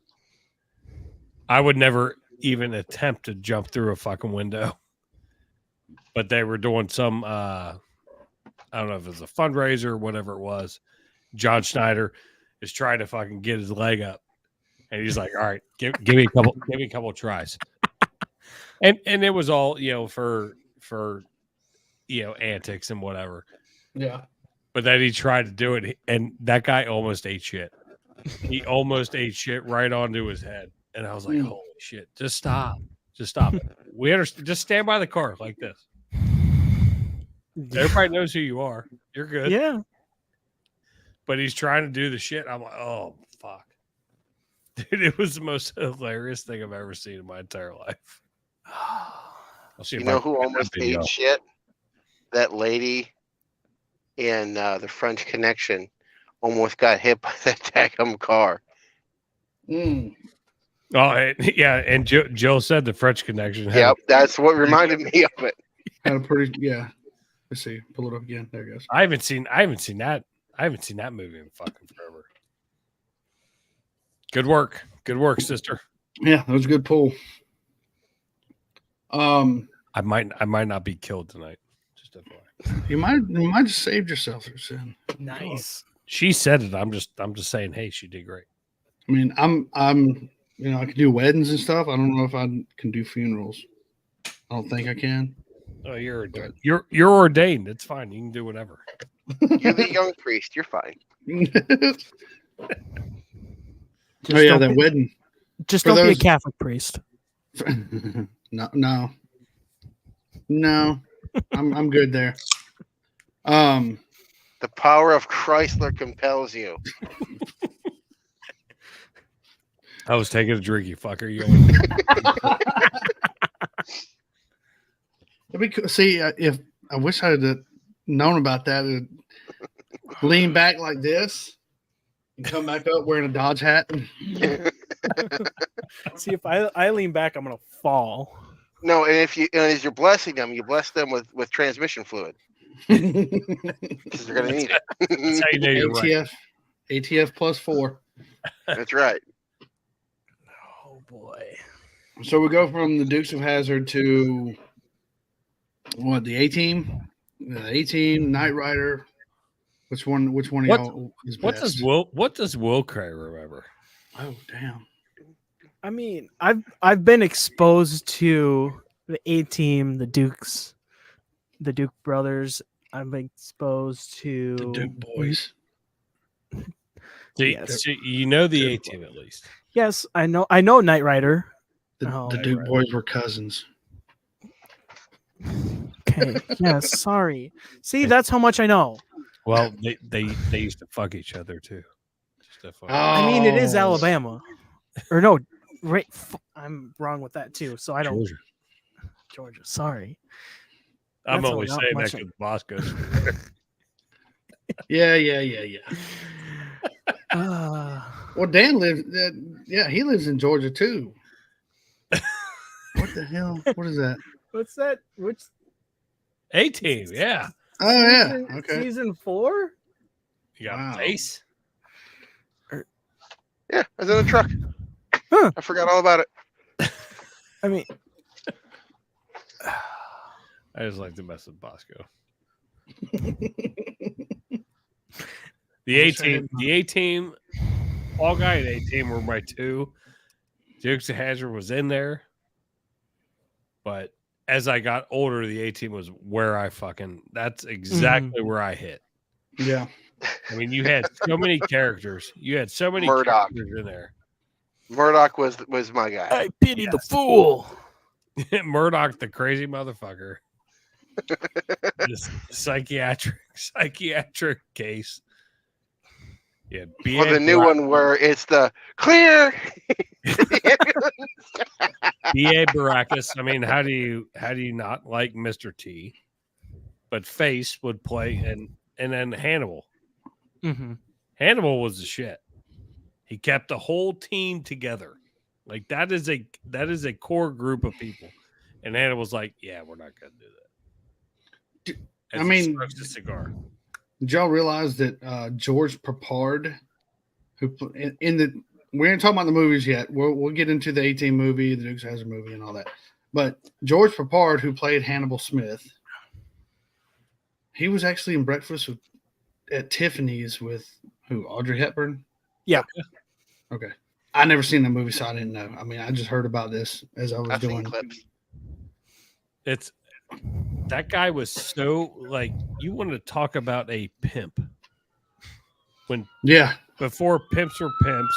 I would never even attempt to jump through a fucking window. But they were doing some I don't know if it was a fundraiser or whatever it was. John Schneider is trying to fucking get his leg up. And he's like, all right, give me a couple tries. And it was all, for antics and whatever. yeah. But then he tried to do it, and that guy almost ate shit. He almost ate shit right onto his head. And I was like, holy shit, just stop. Just stop it. We understand. Just stand by the car like this. Everybody knows who you are. You're good. Yeah. But he's trying to do the shit. I'm like, oh, fuck. Dude, it was the most hilarious thing I've ever seen in my entire life. I'll see You if I know can who get that almost video. ate shit? That lady in the French Connection almost got hit by that daggum car. Mm. Oh, yeah. And Jill said the French Connection. Yep, that's what reminded me of it. Had a pretty Let's see. Pull it up again. There it goes. I haven't seen that. I haven't seen that movie in fucking forever. Good work, sister. Yeah, that was a good pull. I might not be killed tonight. Just FYI. You might have saved yourself through sin. Nice. She said it. I'm just saying. Hey, she did great. I mean, I'm I can do weddings and stuff. I don't know if I can do funerals. I don't think I can. Oh, you're ordained. It's fine. You can do whatever. You're the young priest. You're fine. Oh yeah, that wedding. Just For don't be a those- Catholic priest. No. I'm good there. The power of Chrysler compels you. I was taking a drink, you fucker. See, if I wish I had known about that, lean back like this and come back up wearing a Dodge hat. See, if I lean back, I'm gonna fall. No, and as you're blessing them, you bless them with transmission fluid because they're gonna need it. That's how you know you're right. ATF +4. That's right. Oh boy. So we go from the Dukes of Hazzard to what, the A-Team? The A-Team, Knight Rider. Which one of y'all is best? What does Will Cray remember? Oh, damn. I mean, I've been exposed to the A-Team, the Dukes, the Duke brothers. I've been exposed to The Duke boys. Yes. So you know the A-Team at least. Yes, I know Knight Rider. The Duke boys were cousins. Okay. Yes, sorry. See, that's how much I know. Well, they used to fuck each other too. Just FYI. I mean, it is Oh. Alabama. Or no, right, I'm wrong with that too. So I don't Georgia. Sorry. I'm That's only not saying much that because Bosco's. Yeah. Well, Dan lives. He lives in Georgia too. What the hell? What is that? What's that? Which A-Team, yeah. Oh yeah. Okay. Season 4? You got Wow. Face. Yeah, I was in the truck. Huh. I forgot all about it. I mean, I just like to mess with Bosco. The A-Team, All Guy and A-Team were my two. Dukes of Hazzard was in there. But as I got older, the A-Team was where that's exactly where I hit. Yeah. I mean, you had so many characters. You had so many Murdoch. characters in there. Murdoch was my guy. I pity the fool. Murdoch, the crazy motherfucker. This psychiatric case. Yeah, Or the new one where it's the clear. B.A. Baracus. I mean, how do you not like Mr. T? but Face would play, and then Hannibal. Mm-hmm. Hannibal was the shit. He kept the whole team together. Like that is a core group of people. And Hannibal's like, yeah, we're not gonna do that. As I he mean, smokes a cigar. did y'all realize that George Papard, in the we ain't talking about the movies yet. We'll get into the 18 movie, the Dukes of Hazzard movie, and all that. But George Papard, who played Hannibal Smith, he was actually in Breakfast at Tiffany's with who? Audrey Hepburn. Yeah. Okay. I never seen the movie, so I didn't know. I mean, I just heard about this as I was I've seen doing clips. It's that guy was so like you want to talk about a pimp. Yeah. Before pimps were pimps,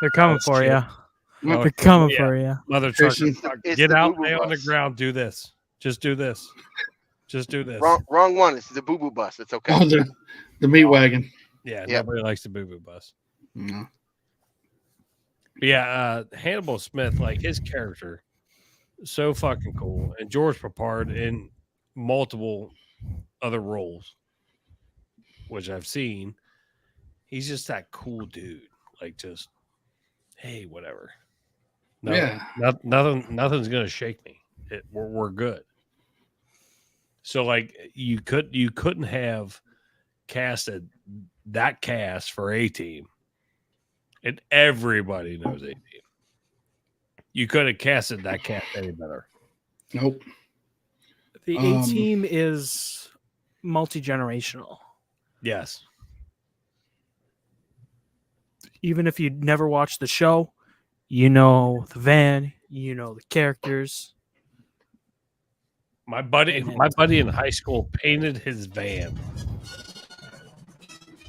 They're coming That's for shit. you. Oh, They're coming yeah. for you. Mother trucker, It's get the out, boo-boo lay on the bus. ground, do this. Just do this. Just do this. Wrong one. It's the Boo Boo Bus. It's okay. Oh, the meat wagon. Yeah, Yep. nobody likes the boo-boo bus. No. But yeah, Hannibal Smith, like his character, so fucking cool. And George Papard in multiple other roles, which I've seen. He's just that cool dude. Like just, hey, whatever. No, Yeah. nothing's gonna shake me. We're good. So like you couldn't have casted that cast for A-Team, and everybody knows A-Team. You could have casted that cast any better. Nope. The A-Team is multi-generational. Yes. Even if you never watched the show, you know the van, you know the characters. My buddy in high school painted his van.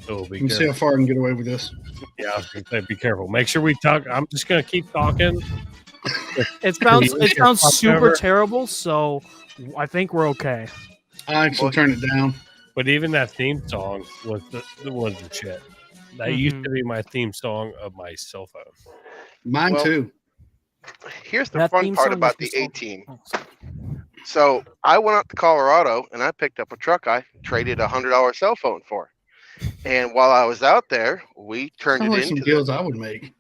Oh, be Let me see how careful. far I can get away with this. Yeah, I was gonna say, be careful. Make sure we talk. I'm just gonna keep talking. It sounds Fuck super over. terrible, so I think we're okay. I actually turned it down. But even that theme song was the shit. That used to be my theme song of my cell phone. Mine Well, too. Here's the That fun theme part song about is the so- A-Team. Oh, sorry. So I went out to Colorado and I picked up a truck I traded a $100 cell phone for. And while I was out there, we turned Sounds it like some into deals I would make.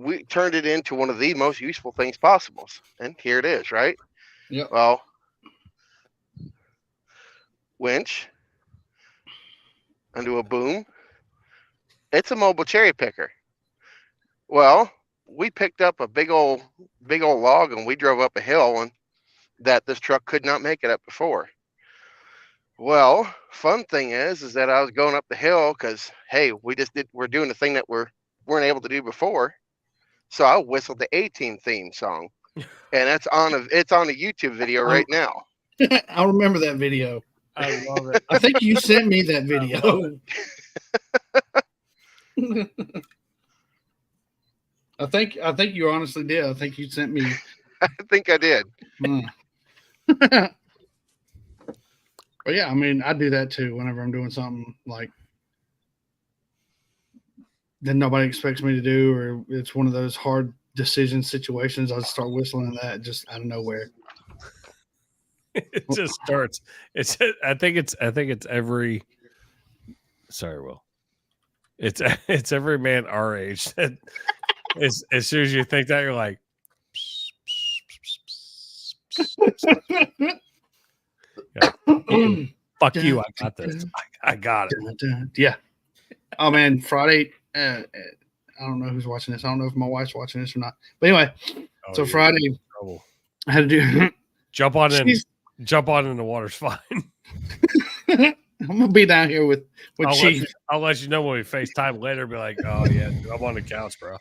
we turned it into one of the most useful things possible. And here it is, right? Yep. Well, winch, undo a boom. It's a mobile cherry picker. Well, we picked up a big old log and we drove up a hill and that this truck could not make it up before. Well, fun thing is that I was going up the hill because hey, we're doing the thing that we weren't able to do before. So I whistled the A-Team theme song, and it's on a YouTube video right now. I remember that video. I love it. I think you sent me that video. I think you honestly did. I think you sent me. I think I did. But yeah, I mean, I do that too whenever I'm doing something like that nobody expects me to do, or it's one of those hard decision situations. I start whistling that just out of nowhere. It just starts. I think it's every. Sorry, Will. It's every man our age that as soon as you think that you're like. Fuck you! I got this. I got it. Yeah. Oh man, Friday. I don't know who's watching this. I don't know if my wife's watching this or not. But anyway, Oh, so you're Friday in trouble. I had to do. Jump on in. She's- Jump on in. The water's fine. I'm gonna be down here with Chief. I'll let you know when we FaceTime later. Be like, oh yeah, dude, I'm on the couch, bro.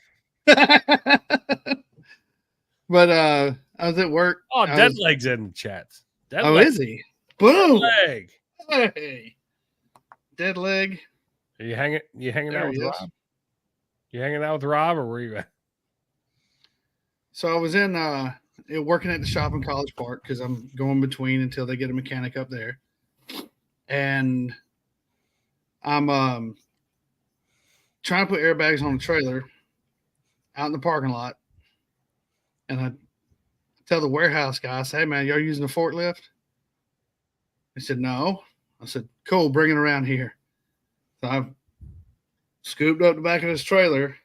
But I was at work. Oh, I Dead was- Leg's in the chat. Dead Oh, Leg. is he? Boom! Leg. Hey, Dead Leg. Are you hanging? You hanging There out with he is. Rob? You hanging out with Rob, or where you at? So I was in working at the shop in College Park because I'm going between until they get a mechanic up there, and I'm trying to put airbags on the trailer out in the parking lot, and I tell the warehouse guy, I say, "Hey man, y'all using a forklift?" He said, no. I said, cool, bring it around here. So I scooped up the back of his trailer,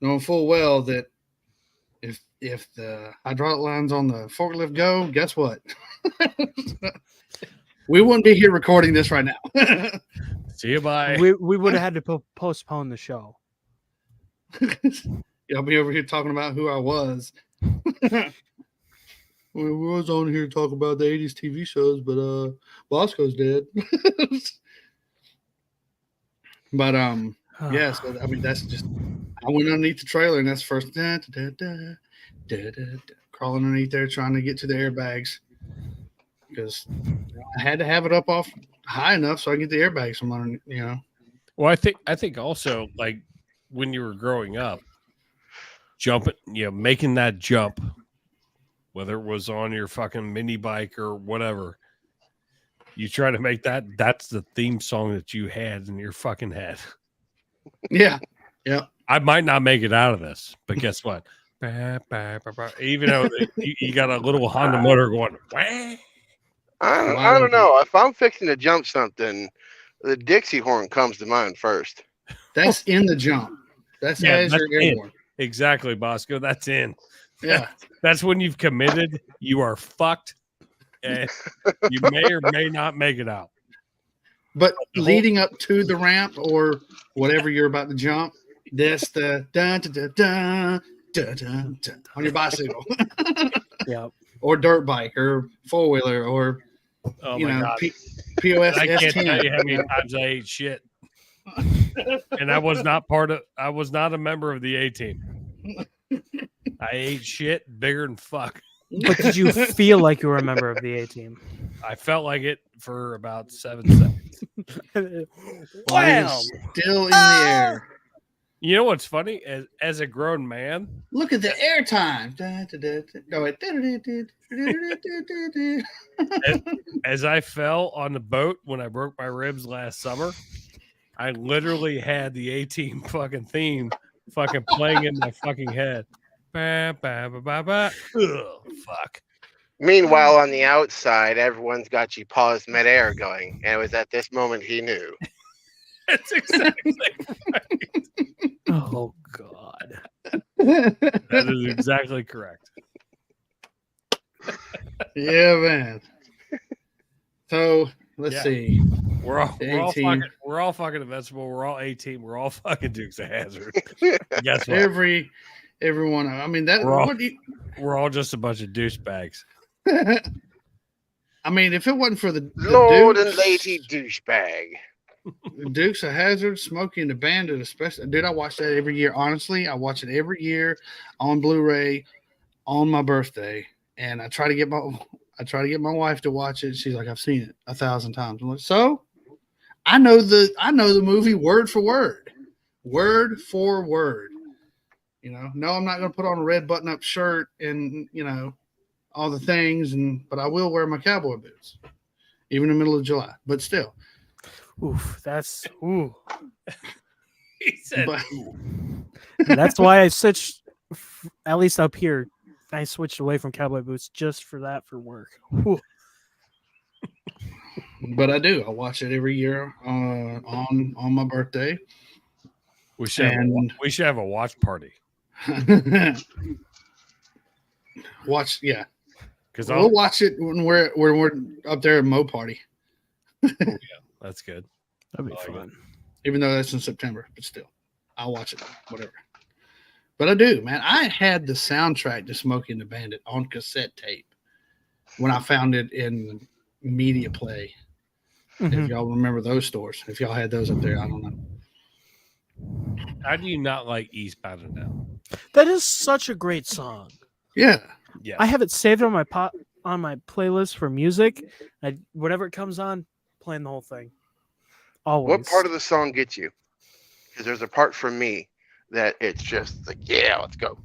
knowing full well that if the hydraulic lines on the forklift go, guess what? We wouldn't be here recording this right now. See you, bye. We would have had to postpone the show. I'll be over here talking about who I was. We was on here to talk about the 80s TV shows, but Bosco's dead. But yeah, so I mean that's just I went underneath the trailer and that's first crawling underneath there trying to get to the airbags because I had to have it up off high enough so I can get the airbags from under, Well, I think also like when you were growing up, jumping, making that jump, whether it was on your fucking mini bike or whatever, you try to make that's the theme song that you had in your fucking head. Yeah. Yeah. I might not make it out of this, but guess what? Even though you got a little Honda motor going, I don't know. If I'm fixing to jump something, the Dixie horn comes to mind first. That's in the jump. That's as you're airborne. Exactly, Bosco. That's in. Yeah. That's when you've committed. You are fucked. And you may or may not make it out. But leading up to the ramp or whatever you're about to jump, that's the dun, dun, dun, dun, dun, dun, dun, on your bicycle. Yeah. Or dirt bike or four-wheeler or, POS I can't S10. tell you how many times I ate shit. And I was not a member of the A team. I ate shit bigger than fuck. But did you feel like you were a member of the A team? I felt like it for about 7 seconds. Wow. Still in the air. You know what's funny? As a grown man, look at the air time. As I fell on the boat when I broke my ribs last summer, I literally had the A-Team fucking theme fucking playing in my fucking head. Ba, ba, ba, ba, ba. Ugh, fuck. Meanwhile, on the outside, everyone's got you paused midair going. And it was at this moment he knew. That's exactly right. Oh, God. That is exactly correct. Yeah, man. So let's see. We're all fucking invincible. We're all 18. We're all fucking Dukes of Hazzard. Guess what? Everyone. I mean that. We're all just a bunch of douchebags. I mean, if it wasn't for the Lord Dukes, and Lady douchebag. Dukes of Hazzard, Smokey and the Bandit, especially. Dude, I watch that every year. Honestly, I watch it every year on Blu-ray on my birthday, and I try to get my wife to watch it. She's like, I've seen it 1,000 times. I'm like, so I know the movie word for word. No, I'm not going to put on a red button-up shirt and all the things, but I will wear my cowboy boots, even in the middle of July. But still, oof, that's ooh. He said, That's why I switched. At least up here, I switched away from cowboy boots just for that for work. Whew. But I do. I watch it every year on my birthday. We should have a watch party. Watch, yeah. Because we'll watch it when we're up there at Mo Party. Oh, yeah, that's good. That'd be fun. Even though that's in September, but still, I'll watch it. Whatever. But I do, man. I had the soundtrack to Smokey and the Bandit on cassette tape when I found it in Media Play. If y'all remember those stores, if y'all had those up there, I don't know. How do you not like Eastbound and Down? That is such a great song. Yeah. Yeah. I have it saved on my playlist for music. Whatever it comes on, playing the whole thing. Always. What part of the song gets you? Because there's a part for me that it's just like, yeah, let's go.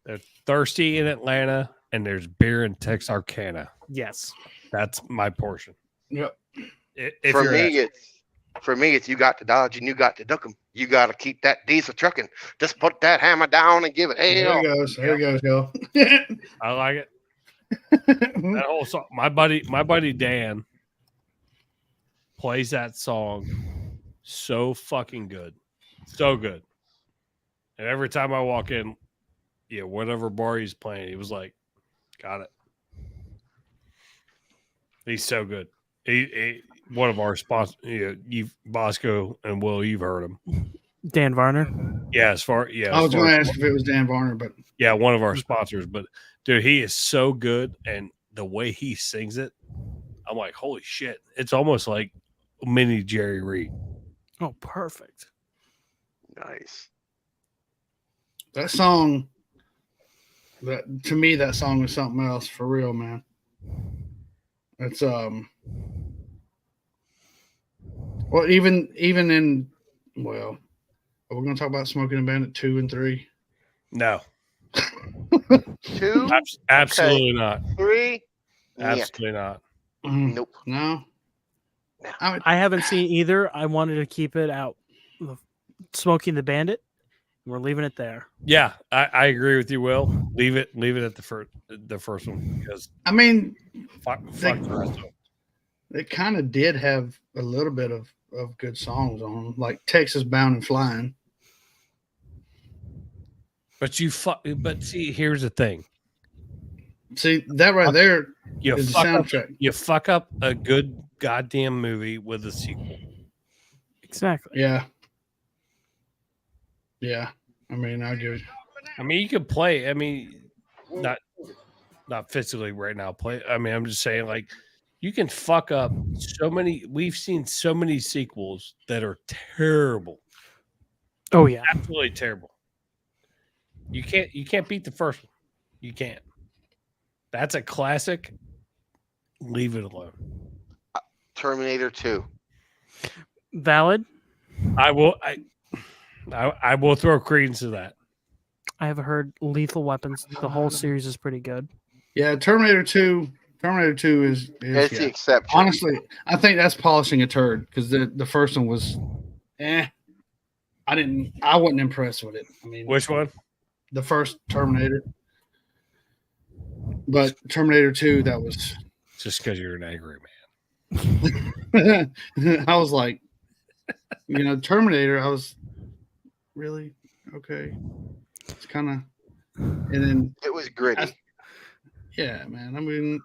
They're thirsty in Atlanta, and there's beer in Texarkana. Yes. That's my portion. Yep. For me, it's you got to dodge and you got to duck 'em. You got to keep that diesel trucking. Just put that hammer down and give it hell. There he goes. There he goes, go. I like it. That whole song. My buddy Dan plays that song so fucking good. So good. And every time I walk in, whatever bar he's playing, he was like, got it. He's so good. He one of our sponsors, you've Bosco and Will, you've heard him. Dan Varner. Yeah, I was going to ask if it was Dan Varner, but yeah, one of our sponsors. But dude, he is so good, and the way he sings it, I'm like, holy shit! It's almost like mini Jerry Reed. Oh, perfect. Nice. that song, to me, that song was something else for real, man. It's well, even in are we going to talk about Smoking and Bandit 2 and 3? No, 2, absolutely not. 3, Absolutely not. Nope. No. I haven't seen either. I wanted to keep it out. Smoking the Bandit. We're leaving it there. Yeah, I agree with you, Will. Leave it at the first one because I mean, fuck the rest of them. it kind of did have a little bit of good songs on them, like Texas Bound and Flying. But see, here's the thing. See, that right there You is the fuck up, soundtrack. you fuck up a good goddamn movie with a sequel. Exactly. Yeah. Yeah. I mean, I give it. I mean, you could play. I mean, not physically right now. Play. I mean, I'm just saying, like, you can fuck up so many. We've seen so many sequels that are terrible. Oh yeah. Absolutely terrible. You can't beat the first one. You can't. That's a classic. Leave it alone. Terminator 2. Valid. I will throw credence to that. I have heard Lethal Weapons. The whole series is pretty good. Yeah, Terminator 2 is That's the exception. honestly, I think that's polishing a turd because the first one was I wasn't impressed with it. I mean, Which one? the first Terminator. But Terminator 2, that was Just because you're an angry I was like, Terminator, I was really okay. It's kind of, and then It was gritty. yeah, man. I mean,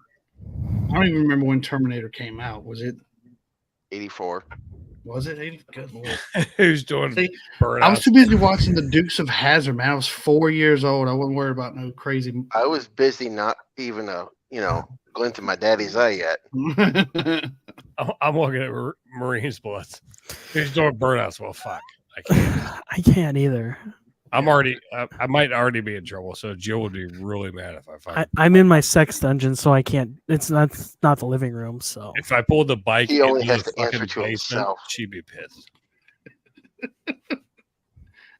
I don't even remember when Terminator came out. Was it 84. 80? Good Lord. man. Who's doing See, burnout? I was too busy watching the Dukes of Hazzard, man. I was 4 years old. I wasn't worried about no crazy. I was busy, not even a glint in my daddy's eye yet. I'm looking at Marines bullets. Who's doing burnouts? Well, fuck. I can't. I can't either. I might already be in trouble. So Jill would be really mad if I find. I'm in my sex dungeon, so I can't. It's not the living room. So If I pulled the bike He only into has the to answer fucking to basement, himself. she'd be pissed.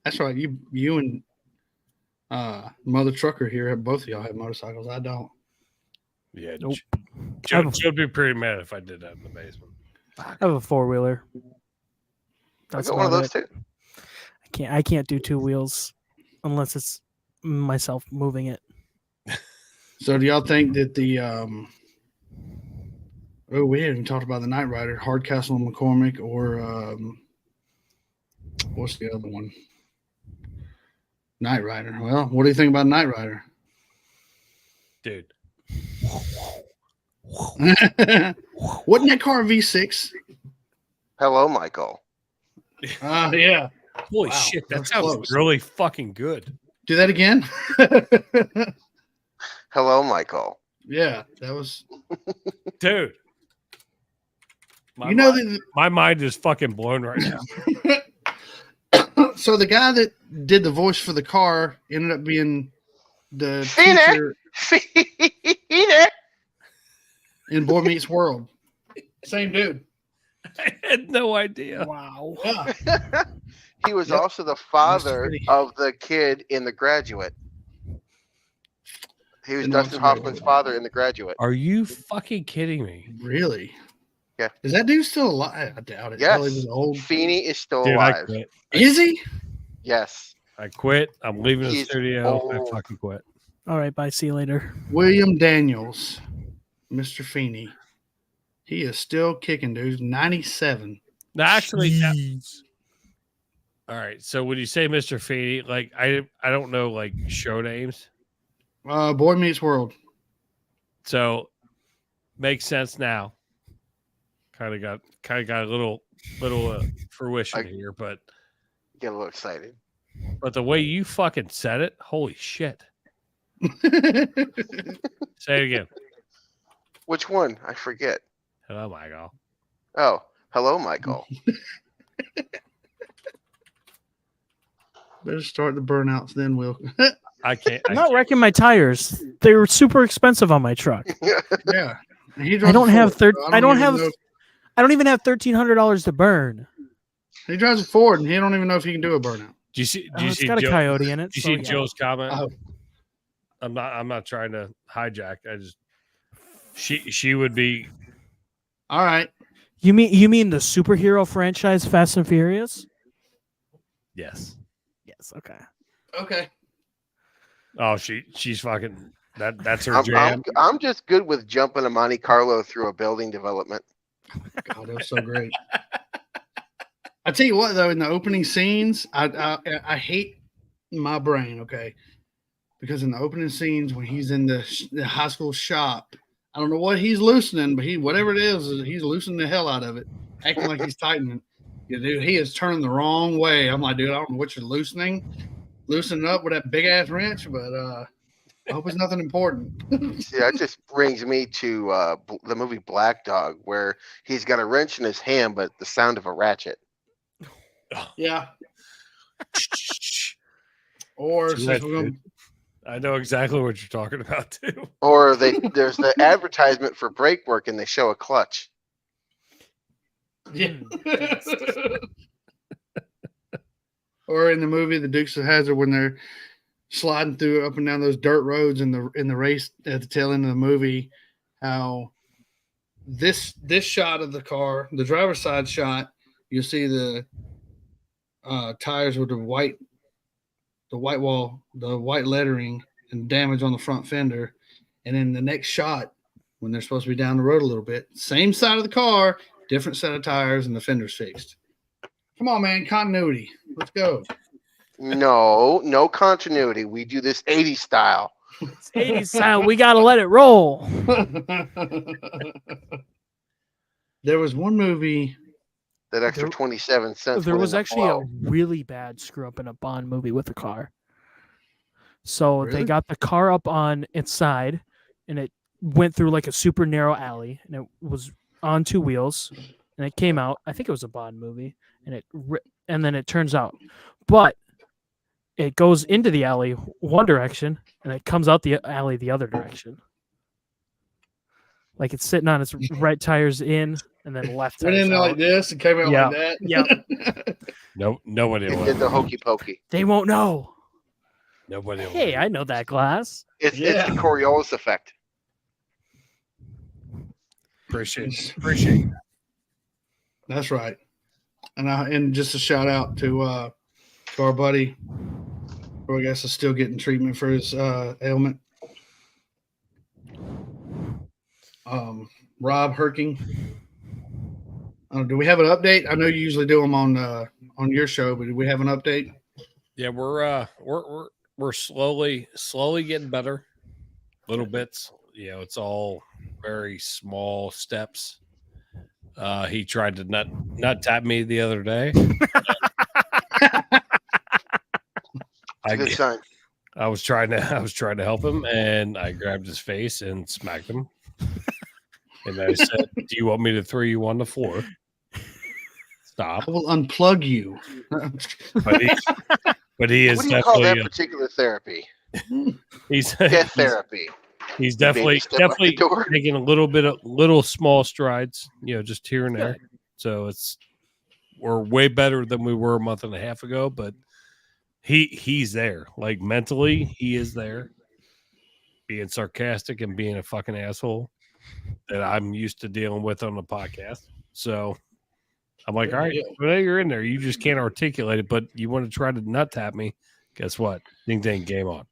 That's right. You and Mother Trucker here, both of y'all have motorcycles. I don't. Yeah, Nope. She'd be pretty mad if I did that in the basement. I have a 4-wheeler. I That's got one of about those it. too. I can't do 2 wheels unless it's myself moving it. So do y'all think that the we haven't even talked about the Knight Rider, Hardcastle and McCormick, or what's the other one? Knight Rider. Well, what do you think about Knight Rider? Dude. Wasn't that car a V6? Hello, Michael. Yeah. Holy Wow, shit, that that's sounds close. really fucking good. Do that again. Hello, Michael. Yeah, that was. Dude. That My mind is fucking blown right now. so the guy that did the voice for the car ended up being the Seen it. teacher Seen it. in Boy Meets World. Same dude. I had no idea. Wow. Yeah. He was Yep. also the father Pretty. of the kid in The Graduate. He was Didn't know Dustin it's right. Hoffman's father in The Graduate. Are you fucking kidding me? Really? Yeah. Is that dude still alive? I doubt it. Yes. Hell, he was old. Feeney is still Dude, I alive. quit. Is he? Yes. I quit. I'm leaving the He's studio. I old. fucking quit. All right, bye. See you later. William Daniels, Mr. Feeney. He is still kicking, dude. 97. No, actually, Jeez. all right. So when you say Mr. Feeney, like I don't know like show names. Boy Meets World. So makes sense now. Kind of got a little fruition here, but Get a little excited. the way you fucking said it, holy shit. Say it again. Which one? I forget. Hello, Michael. Oh, hello, Michael. Better start the burnouts then, Will. I can't. I'm not wrecking my tires. They were super expensive on my truck. Yeah. And he I drives don't a have Ford, so I don't even have. know- I don't even have $1,300 to burn. He drives a Ford, and he don't even know if he can do a burnout. Do you see? Oh, Do you it's see? got a Joe, coyote in it. do you so see yeah. Joe's comment? Oh. I'm not trying to hijack. I just she would be. All right. You mean the superhero franchise Fast and Furious? Yes. Yes. Okay. Okay. Oh, she's fucking. That's her I'm, jam. I'm just good with jumping a Monte Carlo through a building development. God, that was so great. I tell you what, though, in the opening scenes, I hate my brain, okay? Because in the opening scenes, when he's in the high school shop, I don't know what he's loosening, but whatever it is, he's loosening the hell out of it, acting like he's tightening. Yeah, dude, he is turning the wrong way. I'm like, dude, I don't know what you're loosening up with that big ass wrench, but I hope it's nothing important. See, that just brings me to the movie Black Dog, where he's got a wrench in his hand, but the sound of a ratchet. Yeah. Or Too since much, we're gonna, dude. I know exactly what you're talking about too. Or there's the advertisement for brake work, and they show a clutch. yeah. Or in the movie The Dukes of Hazzard, when they're sliding through up and down those dirt roads in the race at the tail end of the movie, how this shot of the car, the driver's side shot, you see the tires with the white wall, the white lettering and damage on the front fender, and then the next shot when they're supposed to be down the road a little bit, same side of the car, different set of tires, and the fender's fixed. Come on, man, continuity. Let's go. No continuity. We do this 80s style. It's 80s sound. We gotta let it roll. There was one movie. That extra There- 27 cents. There went was in the actually a blow. really bad screw up in a Bond movie with a car. So Really? they got the car up on its side, and it went through like a super narrow alley, and it was on two wheels, and it came out. I think it was a Bond movie, and and then it turns out, but it goes into the alley one direction, and it comes out the alley the other direction. Like it's sitting on its right tires in, and then left Went tires in there like out. this and came out Yeah. like that. Yeah. No, nobody It will. did the hokey pokey. They won't know. Nobody will. Hey, I know that glass. It's Yeah. the Coriolis effect. appreciate. That's right. And just a shout out to our buddy, who I guess is still getting treatment for his ailment. Rob Herking. Do we have an update? I know you usually do them on your show, but do we have an update? Yeah, we're slowly getting better. Little bits. You know, it's all very small steps. He tried to nut tap me the other day. It's a good sign. I was trying to help him, and I grabbed his face and smacked him. And I said, "Do you want me to throw you on the floor?" Stop. I will unplug you. But he is What do you call that definitely particular therapy? he's Death therapy. he's Baby definitely step out the door. taking a little small strides, you know, just here and there. So we're way better than we were a month and a half ago, but he's there. Like mentally, he is there. Being sarcastic and being a fucking asshole that I'm used to dealing with on the podcast. So I'm like, all right, well, you're in there. You just can't articulate it, but you want to try to nut tap me. Guess what? Ding ding, game on.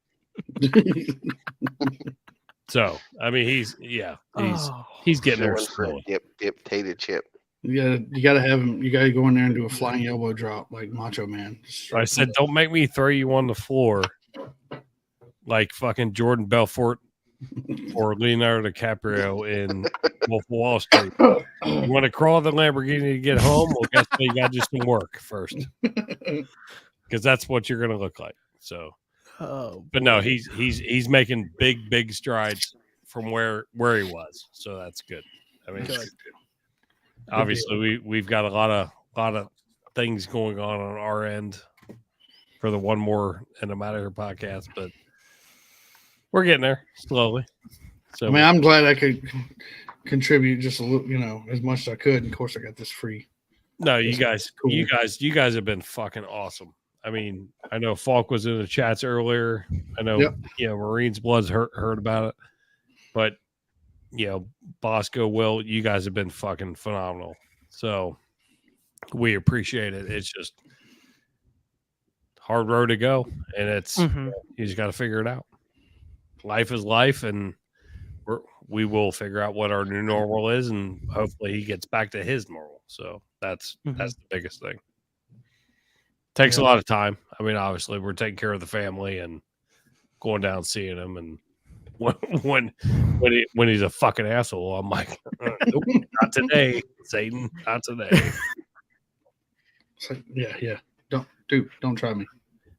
So I mean, he's getting there Going for a slowly. dip tater chip. You gotta have him. You gotta go in there and do a flying elbow drop like Macho Man. I said, don't make me throw you on the floor like fucking Jordan Belfort or Leonardo DiCaprio in Wolf of Wall Street. You want to crawl the Lamborghini to get home? Well, guess what? You got to do some work first, because that's what you're going to look like. So, but no, he's making big strides from where he was. So that's good. I mean, obviously we've got a lot of things going on our end for the One More and a Matter Here podcast, but we're getting there slowly. So I mean, I'm glad I could contribute just a little, as much as I could. And of course, I got this free. No, you guys have been fucking awesome. I mean, I know Falk was in the chats earlier. I know, Marine's Blood's heard about it, but Bosco, Will, you guys have been fucking phenomenal. So we appreciate it. It's just hard road to go, and it's you just got to figure it out. Life is life, and we will figure out what our new normal is, and hopefully he gets back to his normal. So that's the biggest thing. Takes a lot of time. I mean, obviously we're taking care of the family and going down seeing him, and when he's a fucking asshole, I'm like, nope, not today, Satan, not today. So, yeah. Don't try me.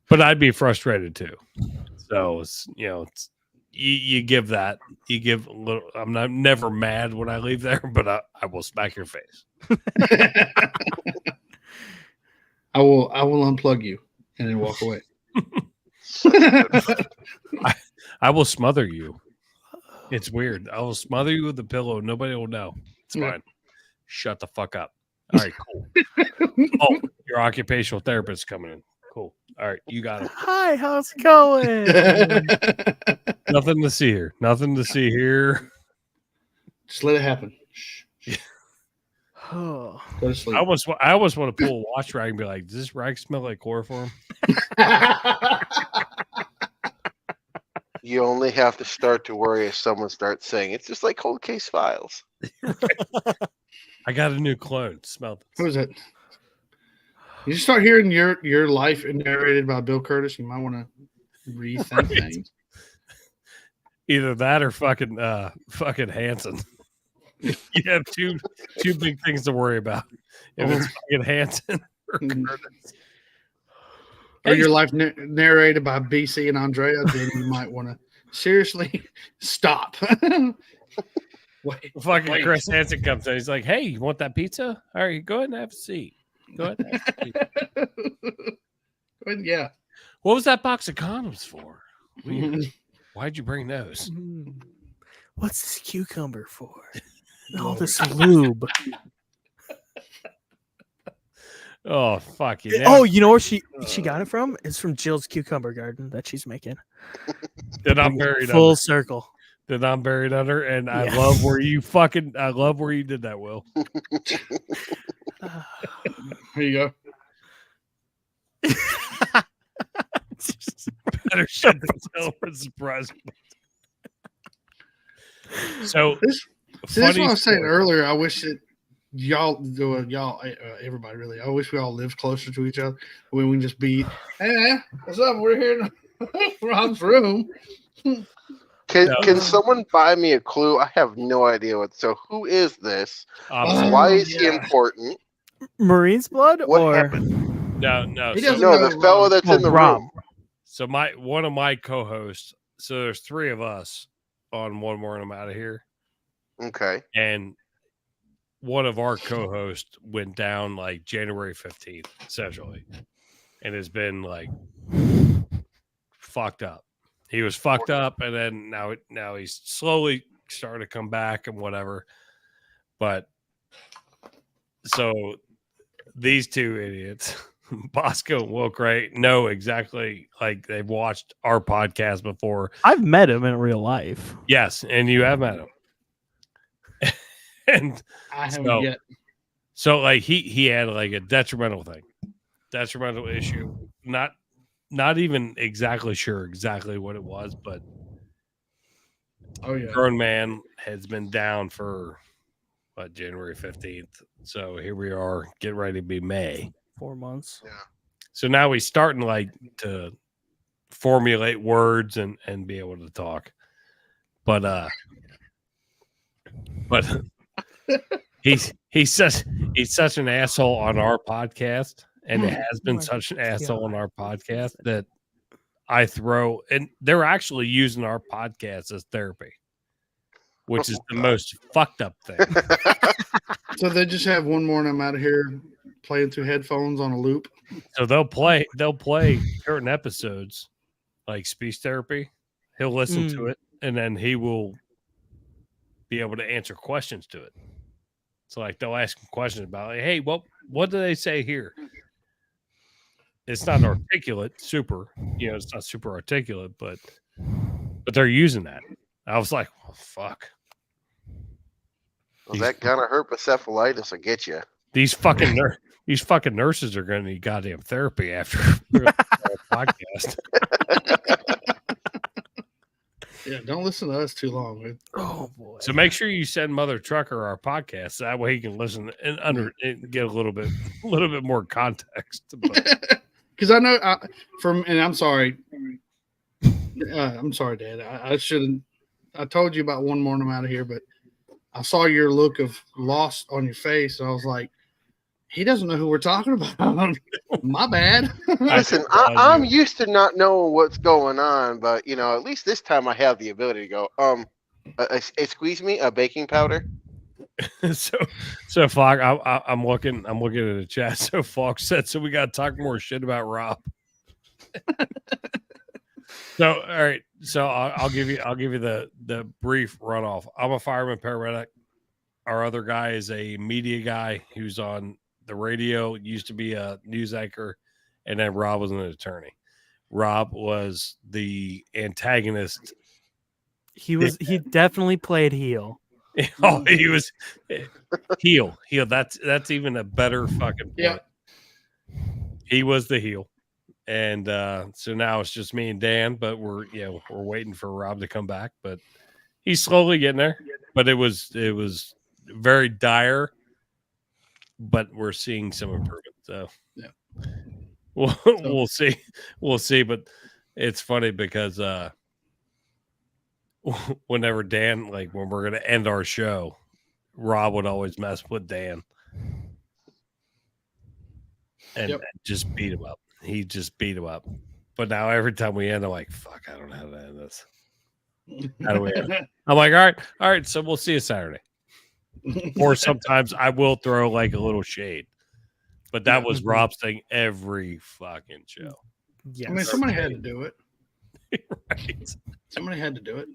But I'd be frustrated too. So it's you give a little. I'm never mad when I leave there, but I will smack your face. I will unplug you and then walk away. I will smother you. It's weird. I will smother you with a pillow. Nobody will know. It's fine. Shut the fuck up. All right, cool. Oh, your occupational therapist coming in. Cool. All right, you got it. Hi, how's it going? Nothing to see here. Nothing to see here. Just let it happen. Oh. Go to sleep. I almost want to pull a wash rag and be like, does this rag smell like chloroform? You only have to start to worry if someone starts saying it's just like Cold Case Files. I got a new clone. Smell this. What is it? You start hearing your life narrated by Bill Curtis, you might want to rethink things. Either that or fucking Hanson. You have two big things to worry about. If it's fucking Hanson or Curtis. Or your life narrated by BC and Andrea, then you might want to seriously stop. Fucking Chris Hansen comes in. He's like, hey, you want that pizza? All right, go ahead and have a seat. Go ahead and have a seat. Yeah. What was that box of condoms for? Weird. Why'd you bring those? What's this cucumber for? All this lube. Oh, fuck you. Oh, you know where she got it from? It's from Jill's cucumber garden that she's making. That I'm buried full under. Circle. That I'm buried under, and Yeah. I love where you did that, Will. Here you go. Better shut the hell for surprise. So This is what I was saying earlier. I wish that everybody really. I wish we all lived closer to each other. When we can just be, hey, what's up? We're here in Rob's room. Can someone buy me a clue? I have no idea what. So who is this? Why is he important? Marine's Blood What or happened? No. He doesn't No, know the fellow that's in the Rob. room. So one of my co-hosts. So there's three of us on One More and I'm Out of Here. Okay. And one of our co-hosts went down like January 15th, essentially, and has been like fucked up. He was fucked up, and then now he's slowly starting to come back and whatever. But so these two idiots, Bosco and Will Cray, know exactly, like they've watched our podcast before. I've met him in real life. Yes, and you have met him. And I haven't yet. So like he had like a detrimental issue, not not even exactly sure exactly what it was, but Oh yeah. grown man has been down for January 15th. So here we are, getting ready to be May. 4 months. Yeah. So now he's starting like to formulate words and be able to talk. But he's such an asshole on our podcast, and it has been such an asshole on our podcast that I throw, and they're actually using our podcast as therapy, which is the most fucked up thing. So they just have one more and I'm out of here playing through headphones on a loop. So they'll play certain episodes like speech therapy. He'll listen to it, and then he will be able to answer questions to it. So like they'll ask him questions about like, hey, what do they say here? It's not articulate, super, it's not super articulate, but they're using that. I was like, well, fuck. Well, that kind of herpetoencephalitis will get you. These fucking nurses are going to need goddamn therapy after the podcast. Yeah, don't listen to us too long. Man. Oh boy! So make sure you send Mother Trucker our podcast. So that way he can listen and get a little bit more context. Because I know and I'm sorry. I'm sorry, Dad. I shouldn't. I told you about one more and I'm out of here, but I saw your look of loss on your face, and I was like, he doesn't know who we're talking about. My bad. Listen, I'm used to not knowing what's going on, but at least this time I have the ability to go. Excuse me, a baking powder. so Fox, I'm looking at the chat. So Fox said, so we got to talk more shit about Rob. So all right, so I'll give you the brief runoff. I'm a fireman paramedic. Our other guy is a media guy who's on the radio, used to be a news anchor, and then Rob was an attorney. Rob was the antagonist. He definitely played heel. Oh, he was heel. That's even a better fucking point. Yeah. He was the heel. And so now it's just me and Dan, but we're waiting for Rob to come back, but he's slowly getting there. But it was very dire, but we're seeing some improvement. So yeah, we'll see. But it's funny because whenever Dan, like when we're gonna end our show, Rob would always mess with Dan and just beat him up. He just beat him up. But now every time we end, I'm like, fuck, I don't know how to end this. How do we end? I'm like, all right, so we'll see you Saturday. Or sometimes I will throw like a little shade. But that was Rob's thing every fucking show. Yeah. I mean, somebody had to do it. Right. Somebody had to do it.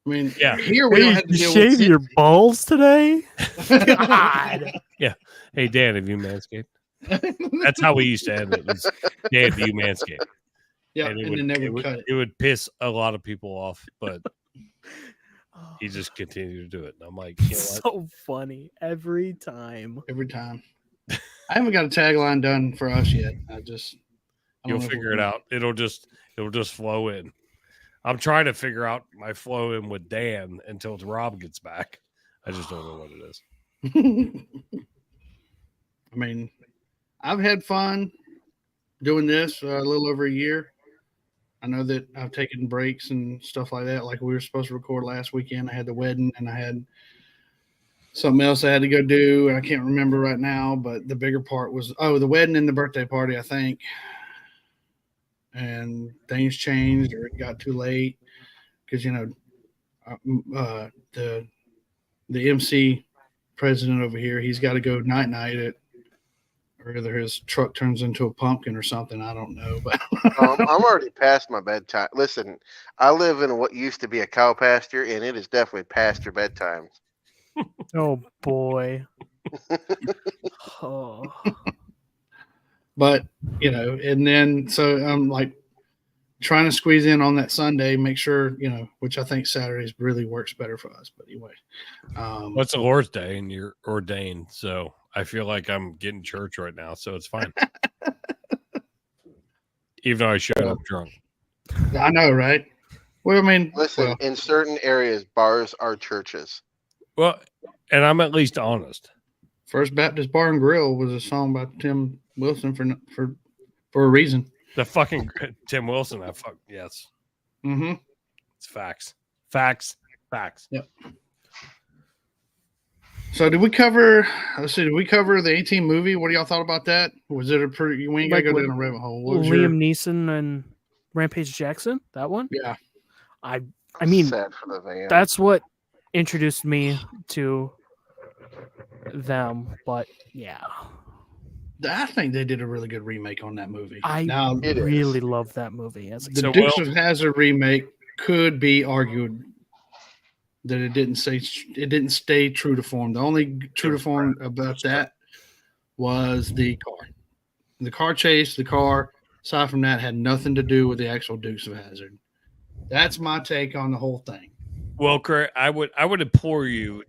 I mean, yeah. Here we don't have to shave your balls today. God. Yeah. Hey Dan, have you manscaped? That's how we used to end it. Dan, do you manscape? Yeah, and it would piss a lot of people off, but he just continued to do it. And I'm like, so funny every time. Every time. I haven't got a tagline done for us yet. You'll figure it out. It'll just flow in. I'm trying to figure out my flow in with Dan until Rob gets back. I just don't know what it is. I mean, I've had fun doing this a little over a year. I know that I've taken breaks and stuff like that. Like we were supposed to record last weekend. I had the wedding and I had something else I had to go do. I can't remember right now, but the bigger part was, the wedding and the birthday party, I think. And things changed or it got too late because, the MC president over here, he's got to go night it. Or either his truck turns into a pumpkin or something. I don't know. But I'm already past my bedtime. Listen, I live in what used to be a cow pasture, and it is definitely past your bedtime. Oh, boy. Oh. But, and then so I'm like trying to squeeze in on that Sunday, make sure, which I think Saturdays really works better for us. But anyway. It's the Lord's Day and you're ordained. So I feel like I'm getting church right now, so it's fine. even though I showed up drunk. I know, right? Well, I mean, Listen, in certain areas, bars are churches. Well, and I'm at least honest. First Baptist Bar and Grill was a song by Tim Wilson for a reason. The fucking Tim Wilson, yes. Mm-hmm. It's facts. Facts. Yep. So did we cover? Let's see. Did we cover the 18 movie? What do y'all thought about that? Was it a pretty? We ain't gotta go down a rabbit hole. What was Liam Neeson and Rampage Jackson? That one? Yeah. I mean, sad for the van. that's what introduced me to them. But yeah, I think they did a really good remake on that movie. I now, really love that movie. the Dukes of Hazzard remake could be argued that it didn't stay true to form. The only true to form about that was the car chase. The car, aside from that, had nothing to do with the actual Dukes of Hazzard. That's my take on the whole thing. Well, Kurt, I would implore you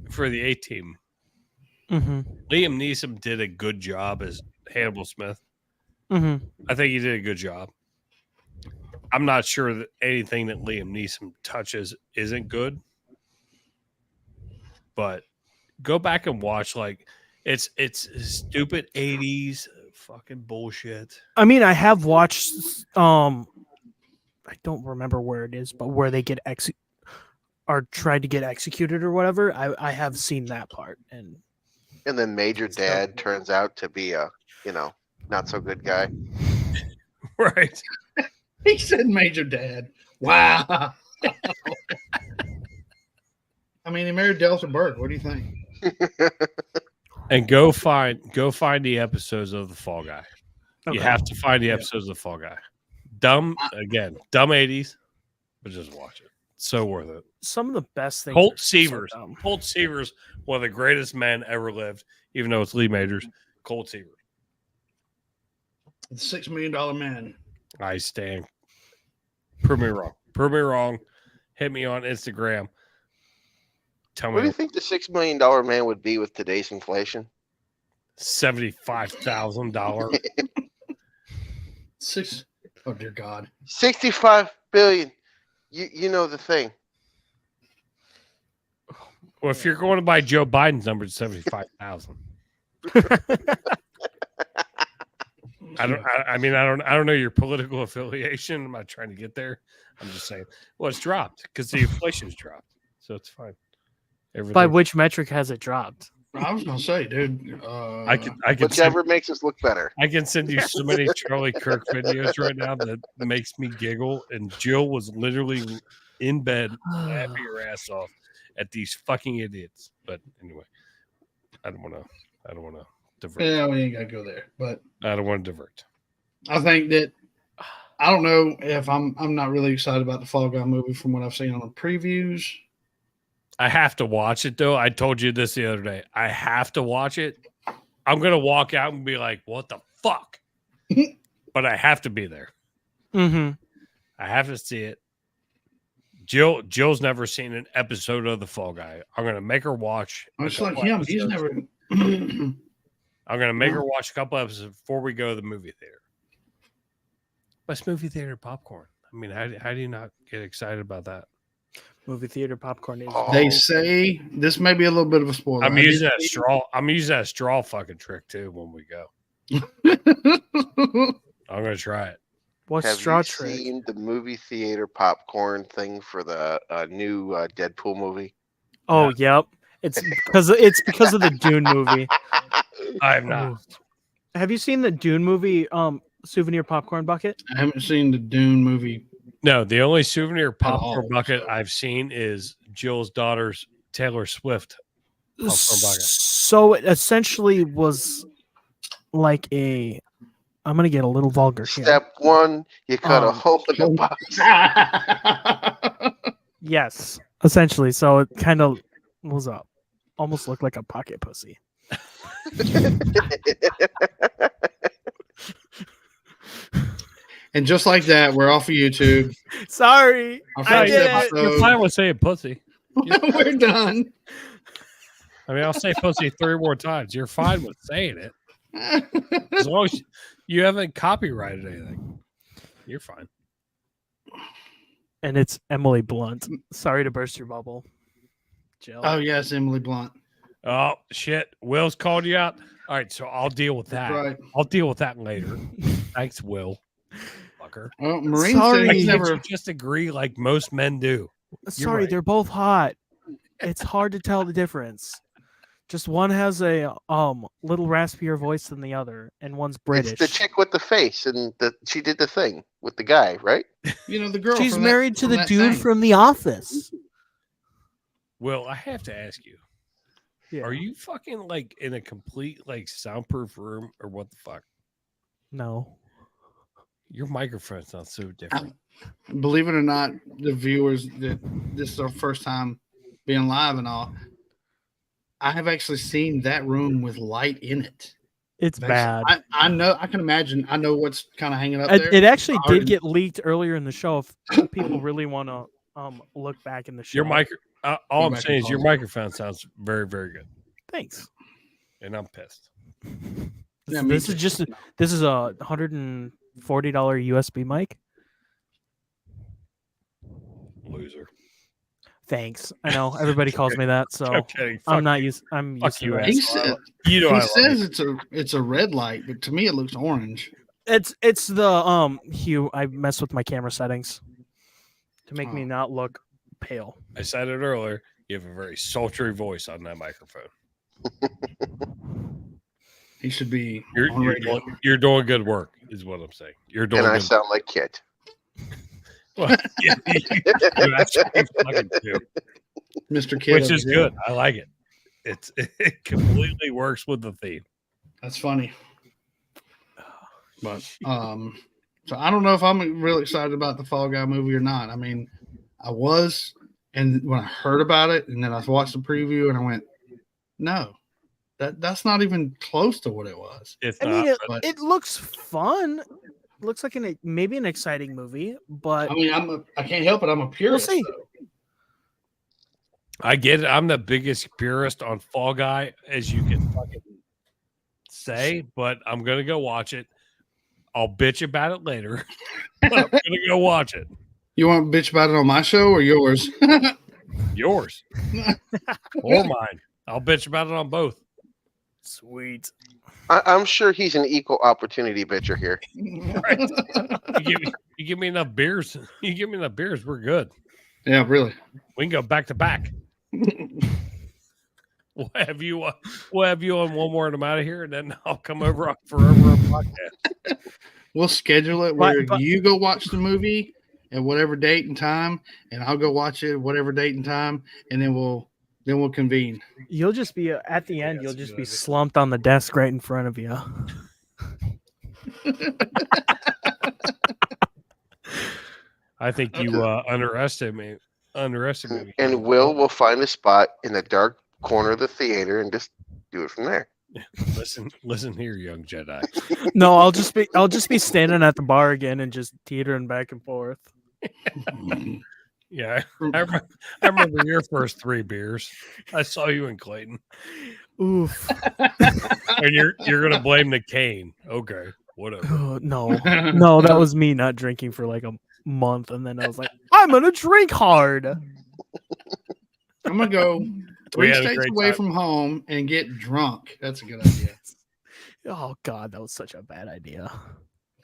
for the A-Team. Mm-hmm. Liam Neeson did a good job as Hannibal Smith. Mm-hmm. I think he did a good job. I'm not sure that anything that Liam Neeson touches isn't good, but go back and watch. Like it's stupid 80s fucking bullshit. I mean, I have watched. I don't remember where it is, but where they get are tried to get executed or whatever. I have seen that part, and then Major Dad turns out to be a not so good guy. Right. He said Major Dad. Wow. I mean, he married Delta Burke. What do you think? And go find the episodes of The Fall Guy. Okay. You have to find the episodes of The Fall Guy. Dumb 80s, but just watch it. It's so worth it. Some of the best things. Colt Seavers. Colt Seavers, one of the greatest men ever lived, even though it's Lee Majors. Colt Seavers. The $6 million man. I stand. Prove me wrong. Prove me wrong. Hit me on Instagram. Tell me. What do you think the $6 million man would be with today's inflation? $75,000. Oh dear God. 65 billion. You know the thing. Well, if you're going to buy Joe Biden's number, it's 75,000. I don't know your political affiliation. I'm not trying to get there. I'm just saying. Well, it's dropped because the inflation's dropped, so it's fine. By which metric has it dropped? I was gonna say, dude. I can whichever makes us look better. I can send you so many Charlie Kirk videos right now that makes me giggle. And Jill was literally in bed laughing her ass off at these fucking idiots. But anyway, I don't want to divert. Yeah, we ain't gotta go there. But I don't want to divert. I think that I don't know if I'm not really excited about the Fall Guy movie from what I've seen on the previews. I have to watch it though. I told you this the other day. I have to watch it. I'm gonna walk out and be like, "What the fuck?" But I have to be there. Mm-hmm. I have to see it. Jill's never seen an episode of The Fall Guy. I'm gonna make her watch. It's like him. Episodes. He's never. I'm gonna make her watch a couple episodes before we go to the movie theater. Best movie theater popcorn. I mean, how do you not get excited about that? Movie theater popcorn is. They say this may be a little bit of a spoiler. I'm using that straw. I'm using that straw fucking trick too when we go. I'm gonna try it. What's Have straw you trick? seen the movie theater popcorn thing for the new Deadpool movie? Oh, yep. It's because of the Dune movie. I have not. Have you seen the Dune movie? Souvenir popcorn bucket. I haven't seen the Dune movie. No, the only souvenir popcorn bucket I've seen is Jill's daughter's Taylor Swift popcorn bucket. So it essentially was like a. I'm gonna get a little vulgar here. Step one, you cut a hole in the box. Yes, essentially. So it kind of was up, almost looked like a pocket pussy. And just like that, we're off of YouTube. Sorry, I did it. You're fine with saying pussy. We're done. I mean, I'll say pussy 3 more times. You're fine with saying it. As long as you haven't copyrighted anything, you're fine. And it's Emily Blunt. Sorry to burst your bubble, Jill. Oh yes, Emily Blunt. Oh shit! Will's called you out. All right, so I'll deal with that. Right. I'll deal with that later. Thanks, Will. Fucker. Oh, Marine Sorry. said he's Can't never. you just agree like most men do? Sorry, right. they're both hot. It's hard to tell the difference. Just one has a little raspier voice than the other, and one's British. It's the chick with the face, and she did the thing with the guy, right? You know the girl. She's from married to the that dude thing. from The Office. Will, I have to ask you. Yeah. Are you fucking like in a complete like soundproof room or what the fuck? No. Your microphone sounds so different. Believe it or not, the viewers that this is our first time being live and all. I have actually seen that room with light in it. It's bad. I know. I can imagine. I know what's kind of hanging up there. It actually I already- did get leaked earlier in the show. If people really want to look back in the show. Your all Your I'm saying is your microphone. microphone sounds very, very good. Thanks. And I'm pissed. Yeah, me This is too. just this is a $140 USB mic. Loser. Thanks. I know everybody calls me that, so I'm kidding. I'm Fuck not you. used. I'm Fuck used to you, that. He asshole. said, You know he I love says you. it's a red light, but to me it looks orange. It's the hue. I mess with my camera settings to make me Oh. not look pale. I said it earlier. You have a very sultry voice on that microphone. He should be You're on radio. you're doing good work, is what I'm saying. You're doing And I good. sound like Kit. Well, yeah, you actually fucking do, Mr. Kid, which over is here. good. I like it. It completely works with the theme. That's funny. But so I don't know if I'm really excited about the Fall Guy movie or not. I mean, I was, and when I heard about it, and then I watched the preview, and I went, no, that's not even close to what it was. It's I not. mean, but it looks fun. It looks like maybe an exciting movie, but I mean, I can't help it. I'm a purist. see. though. I get it. I'm the biggest purist on Fall Guy as you can fucking say, but I'm gonna go watch it. I'll bitch about it later. But I'm gonna go watch it. You want to bitch about it on my show or yours? Yours or mine. I'll bitch about it on both. sweet. I'm sure he's an equal opportunity bitcher here. Right. You give me enough beers. You give me enough beers. We're good. Yeah, really. We can go back to back. We'll have you on one more, and I'm out of here, and then I'll come over on Forever on podcast. We'll schedule it where But- you go watch the movie at whatever date and time, and I'll go watch it at whatever date and time, and then we'll convene. You'll just be at the end. that's You'll a just good be idea. slumped on the desk right in front of you. I think you underestimate me. And will find a spot in the dark corner of the theater and just do it from there. Listen here, young Jedi. No, I'll just be standing at the bar again and just teetering back and forth. Yeah, I remember your first 3 beers. I saw you in Clayton, Oof. and you're gonna blame the cane. Okay, whatever. Oh, no, that was me not drinking for like a month, and then I was like, I'm gonna drink hard. I'm gonna go We 3 had a states great away time. from home and get drunk. That's a good idea. Oh god, that was such a bad idea.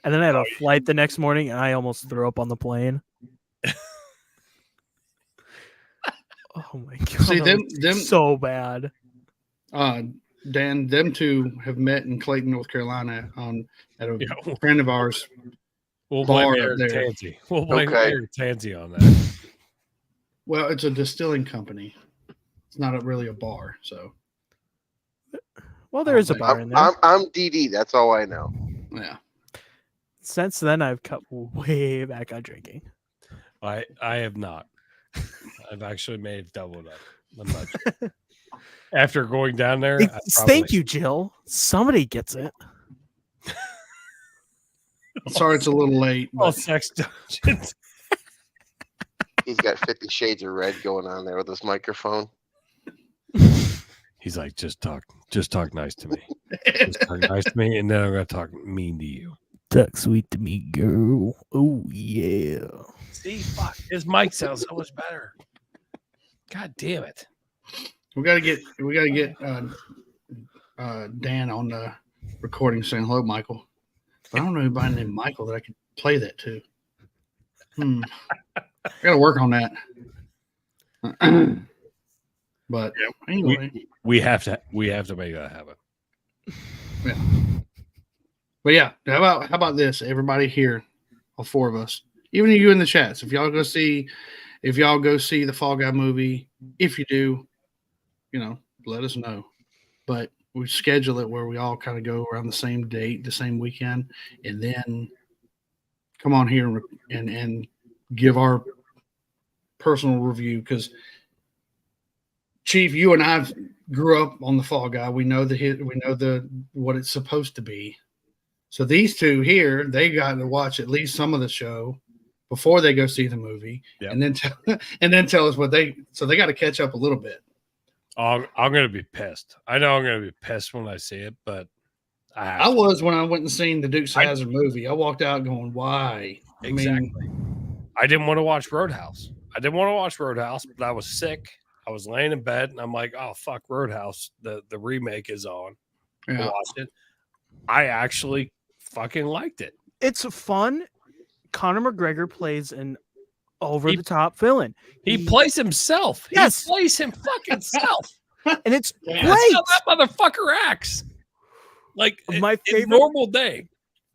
And then I had a flight the next morning, and I almost threw up on the plane. Oh my god! See, that them was so bad. Dan, them two have met in Clayton, North Carolina, at a Yeah, friend of ours. we'll blame Bar up Eric there. Tansey. We'll blame Okay. Eric Tansey on that. Well, it's a distilling company. It's not really a bar, so Well, there is a bar in there. I'm DD. That's all I know. yeah. Since then, I've cut way back on drinking. I have not. I've actually made double that. I'm not- After going down there, I Thank you, Jill. Somebody gets it. Sorry, it's a little late. All But sex dungeons. He's got 50 Shades of Red going on there with his microphone. He's like, just talk nice to me. Just talk nice to me, and then I'm gonna talk mean to you. Talk sweet to me, girl. Oh yeah. See, fuck, his mic sounds so much better. God damn it! We gotta get Dan on the recording saying hello, Michael. But I don't know anybody named Michael that I could play that to. I gotta work on that. But anyway, we have to make that happen. yeah. But yeah, how about this? Everybody here, all four of us, even you in the chats, if y'all go see the Fall Guy movie, if you do, let us know. But we schedule it where we all kind of go around the same date, the same weekend, and then come on here and give our personal review, because Chief, you and I grew up on the Fall Guy. We know what it's supposed to be. So these two here, they got to watch at least some of the show before they go see the movie, Yep. and then tell us so they got to catch up a little bit. I'm gonna be pissed. I know I'm gonna be pissed when I see it, but I was when I went and seen the Dukes of Hazzard movie. I walked out going, "Why?" Exactly. I didn't want to watch Roadhouse. But I was sick. I was laying in bed, and I'm like, "Oh fuck, Roadhouse! The remake is on." Yeah. I watched it. I actually fucking liked it. It's fun. Conor McGregor plays an over-the-top villain. He plays himself. Yes. He plays him fucking self. And it's Yeah. great. That's how that motherfucker acts. Like My it's favorite- normal day.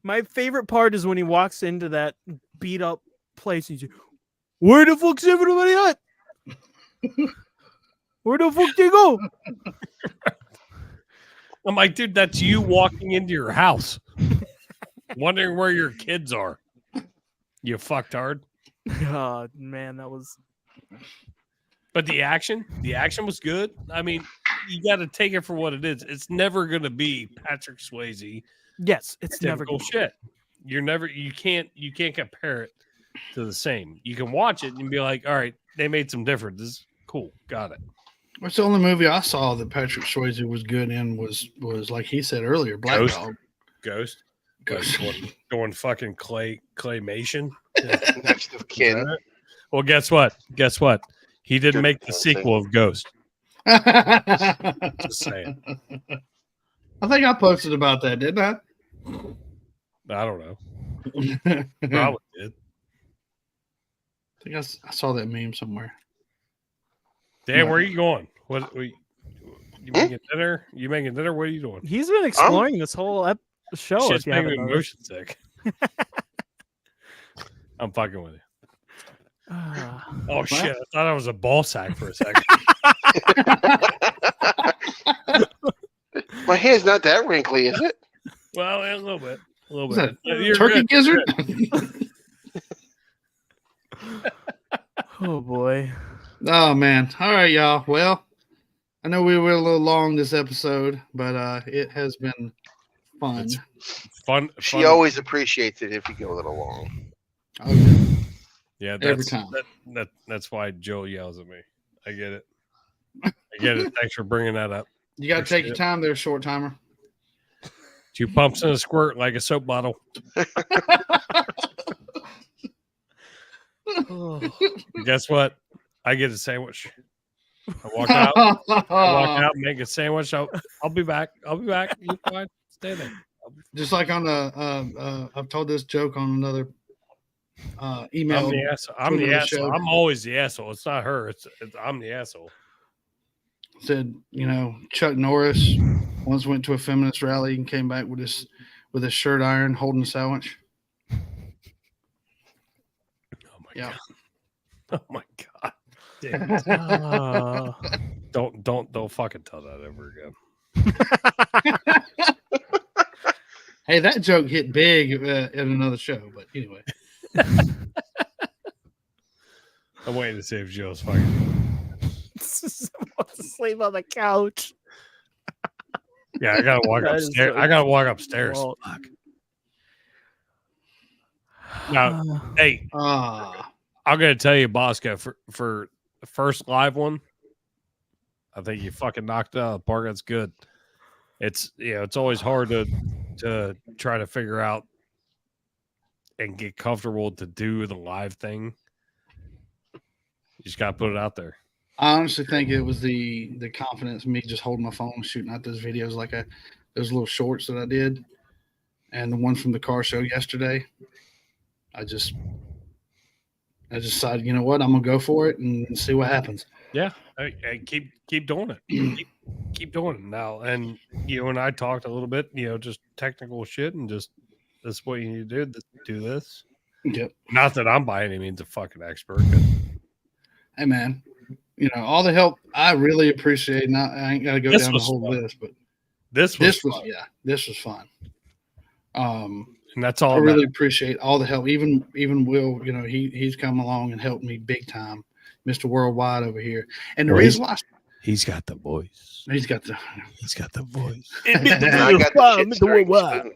My favorite part is when he walks into that beat-up place and he's like, "Where the fuck's everybody at? Where the fuck they go?" I'm like, dude, that's you walking into your house, wondering where your kids are. You fucktard. Oh man, that was. But the action was good. I mean, you got to take it for what it is. It's never going to be Patrick Swayze. Yes, it's never Typical shit. You can't compare it to the same. You can watch it and be like, all right, they made some differences. Cool, got it. What's the only movie I saw that Patrick Swayze was good in was like he said earlier, Black Ghost. Dog. Ghost. Ghost. Doing fucking claymation. Next of kin. Well, guess what? He didn't Good make the dancing. sequel of Ghost. I Just saying. think I posted about that, didn't I? I don't know. I Probably did. think I saw that meme somewhere. Dan, where are you going? You making dinner? You making dinner? What are you doing? He's been exploring this whole show. Shit's If you making haven't me noticed. motion sick. I'm fucking with you. Oh shit! I thought I was a ball sack for a second. My hair's not that wrinkly, is it? Well, a little bit. Is that You're turkey good. gizzard? Oh boy. Oh man! All right, y'all. Well, I know we were a little long this episode, but it has been fun. It's fun. She always appreciates it if you go a little long. Okay. Yeah, every time. That's why Joe yells at me. I get it. Thanks for bringing that up. You got to take Appreciate your it. time there, short timer. 2 pumps in a squirt like a soap bottle. Guess what? I get a sandwich. I walk out, make a sandwich. I'll be back. You fine? Stay there. Just like on the, I've told this joke on another email. I'm the asshole. I'm always the asshole. It's not her. It's I'm the asshole. Said, Chuck Norris once went to a feminist rally and came back with his shirt iron holding a sandwich. Oh my Yeah. god. Oh my god. Damn. Don't fucking tell that ever again. Hey, that joke hit big in another show, but anyway. I'm waiting to see if Joe's fucking. Someone to sleep on the couch. Yeah, I gotta walk That is upstairs. so- I gotta walk upstairs. Well- Fuck. Now, hey, Ah, I'm gonna tell you, Bosco, for the first live one, I think you fucking knocked it out of the park. That's good. it's it's always hard to try to figure out and get comfortable to do the live thing. You just gotta put it out there. I honestly think it was the confidence of me just holding my phone, shooting out those videos like those little shorts that I did, and the one from the car show yesterday. I just decided, you know what, I'm gonna go for it and see what happens. Yeah, I keep doing it. Keep doing it now. And you and I talked a little bit, just technical shit, and just this is what you need to do. Do this. Yep. Not that I'm by any means a fucking expert. Hey man, all the help I really appreciate. And I ain't got to go down the whole list, but this was fun. And that's all. I really appreciate all the help. Even Will, he's come along and helped me big time, Mr. Worldwide over here. And the reason why he's got the voice. He's got the voice. I got the shit Worldwide.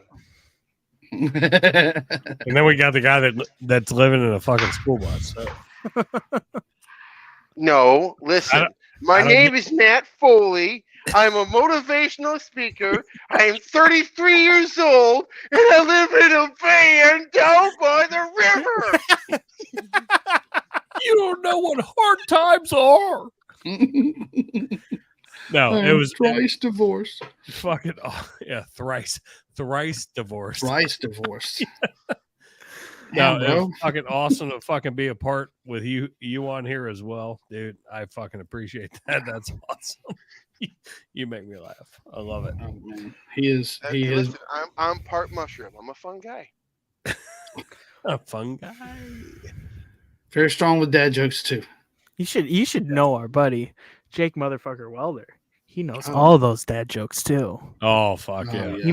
And then we got the guy that's living in a fucking school bus. So. No, listen. My name is Matt Foley. I'm a motivational speaker. I am 33 years old, and I live in a van down by the river. You don't know what hard times are. No, it was thrice divorced. Fucking thrice divorced. Thrice divorced. No, it was fucking awesome to fucking be a part with you on here as well, dude. I fucking appreciate that. That's awesome. You make me laugh. I love it. Oh man, he is. Listen, I'm part mushroom. I'm a fun guy. A fun guy. Very strong with dad jokes too. You should know our buddy Jake motherfucker Welder. He knows all those dad jokes too. Oh fuck yeah. He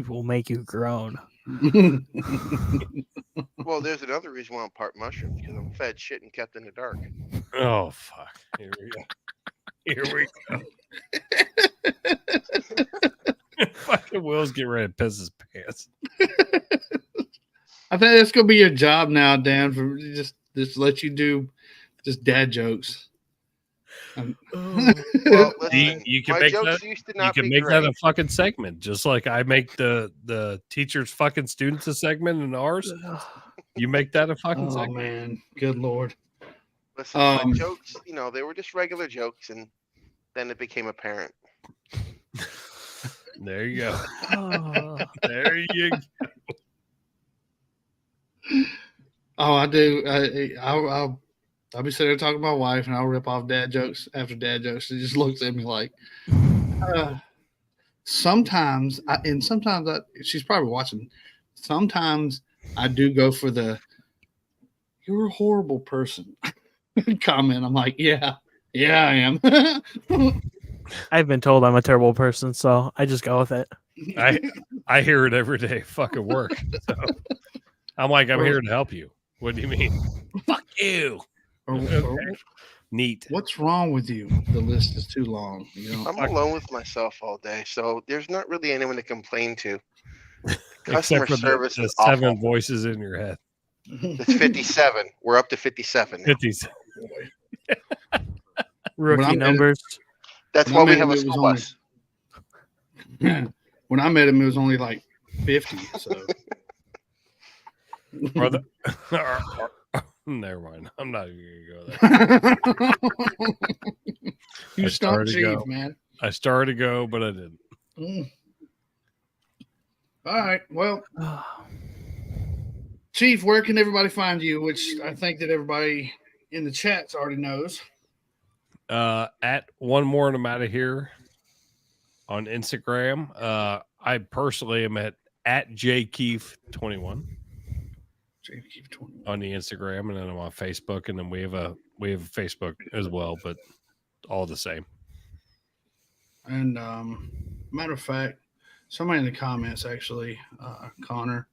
will make you groan. Well, there's another reason why I'm part mushroom, because I'm fed shit and kept in the dark. Oh fuck. Here we go. Fucking Will's getting ready to piss his pants. I think that's gonna be your job now, Dan, for just let you do just dad jokes. Well, listen, you can my make jokes that. used to You not can be make great. that a fucking segment, just like I make the teachers fucking students a segment in ours. You make that a fucking segment. Oh man, good lord. Listen, my jokes, they were just regular jokes, and then it became apparent. There you go. There you go. Oh, I do. I'll be sitting there talking to my wife, and I'll rip off dad jokes after dad jokes. She just looks at me like, sometimes, she's probably watching. Sometimes I do go for the "you're a horrible person" comment. I'm like, yeah, I am. I've been told I'm a terrible person, so I just go with it. I hear it every day. Fucking work. So I'm like, I'm here to help you. What do you mean? Fuck you. Neat. What's wrong with you? The list is too long. I'm alone with myself all day, so there's not really anyone to complain to. Customer Customer service the is seven awful. voices in your head. It's 57. We're up to 57 now. 57. Rookie numbers. That's why we have a school bus. When I met him, it was only like 50. So. Never mind. I'm not even gonna go there. You stopped Chief, man. I started to go, but I didn't. All right. Well, Chief, where can everybody find you? Which I think that everybody in the chats already knows. At one more and I'm out of here on Instagram. I personally am at JKeifer21. On the Instagram, and then I'm on Facebook, and then we have a Facebook as well, but all the same. And matter of fact, somebody in the comments actually, Connor,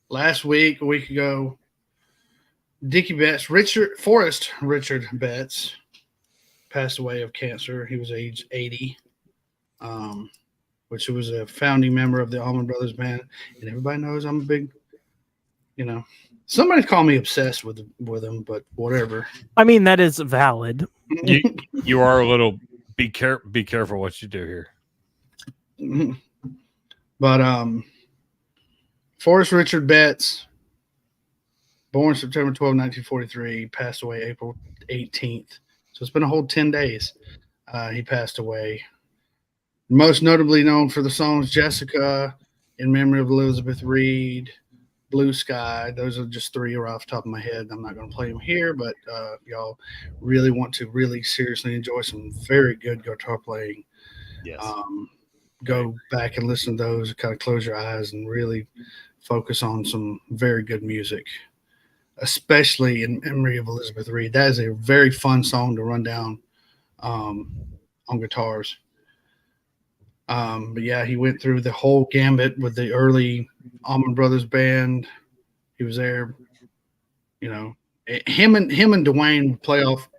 last week, a week ago, Dickie Betts, Richard Betts passed away of cancer. He was age 80. Which was a founding member of the Allman Brothers Band, and everybody knows I'm a big you know, somebody called me obsessed with him, but whatever. I mean, that is valid. You are a little be careful what you do here. But Forrest Richard Betts, born September 12, 1943, passed away April 18th. So it's been a whole 10 days. He passed away. Most notably known for the songs Jessica, In Memory of Elizabeth Reed, Blue Sky. Those are just three right off the top of my head. I'm not going to play them here, but y'all really want to really seriously enjoy some very good guitar playing. Yes. Go back and listen to those, kind of close your eyes and really focus on some very good music, especially In Memory of Elizabeth Reed. That is a very fun song to run down on guitars. But yeah, he went through the whole gambit with the early Allman Brothers band. He was there, you know. Him and Dwayne play off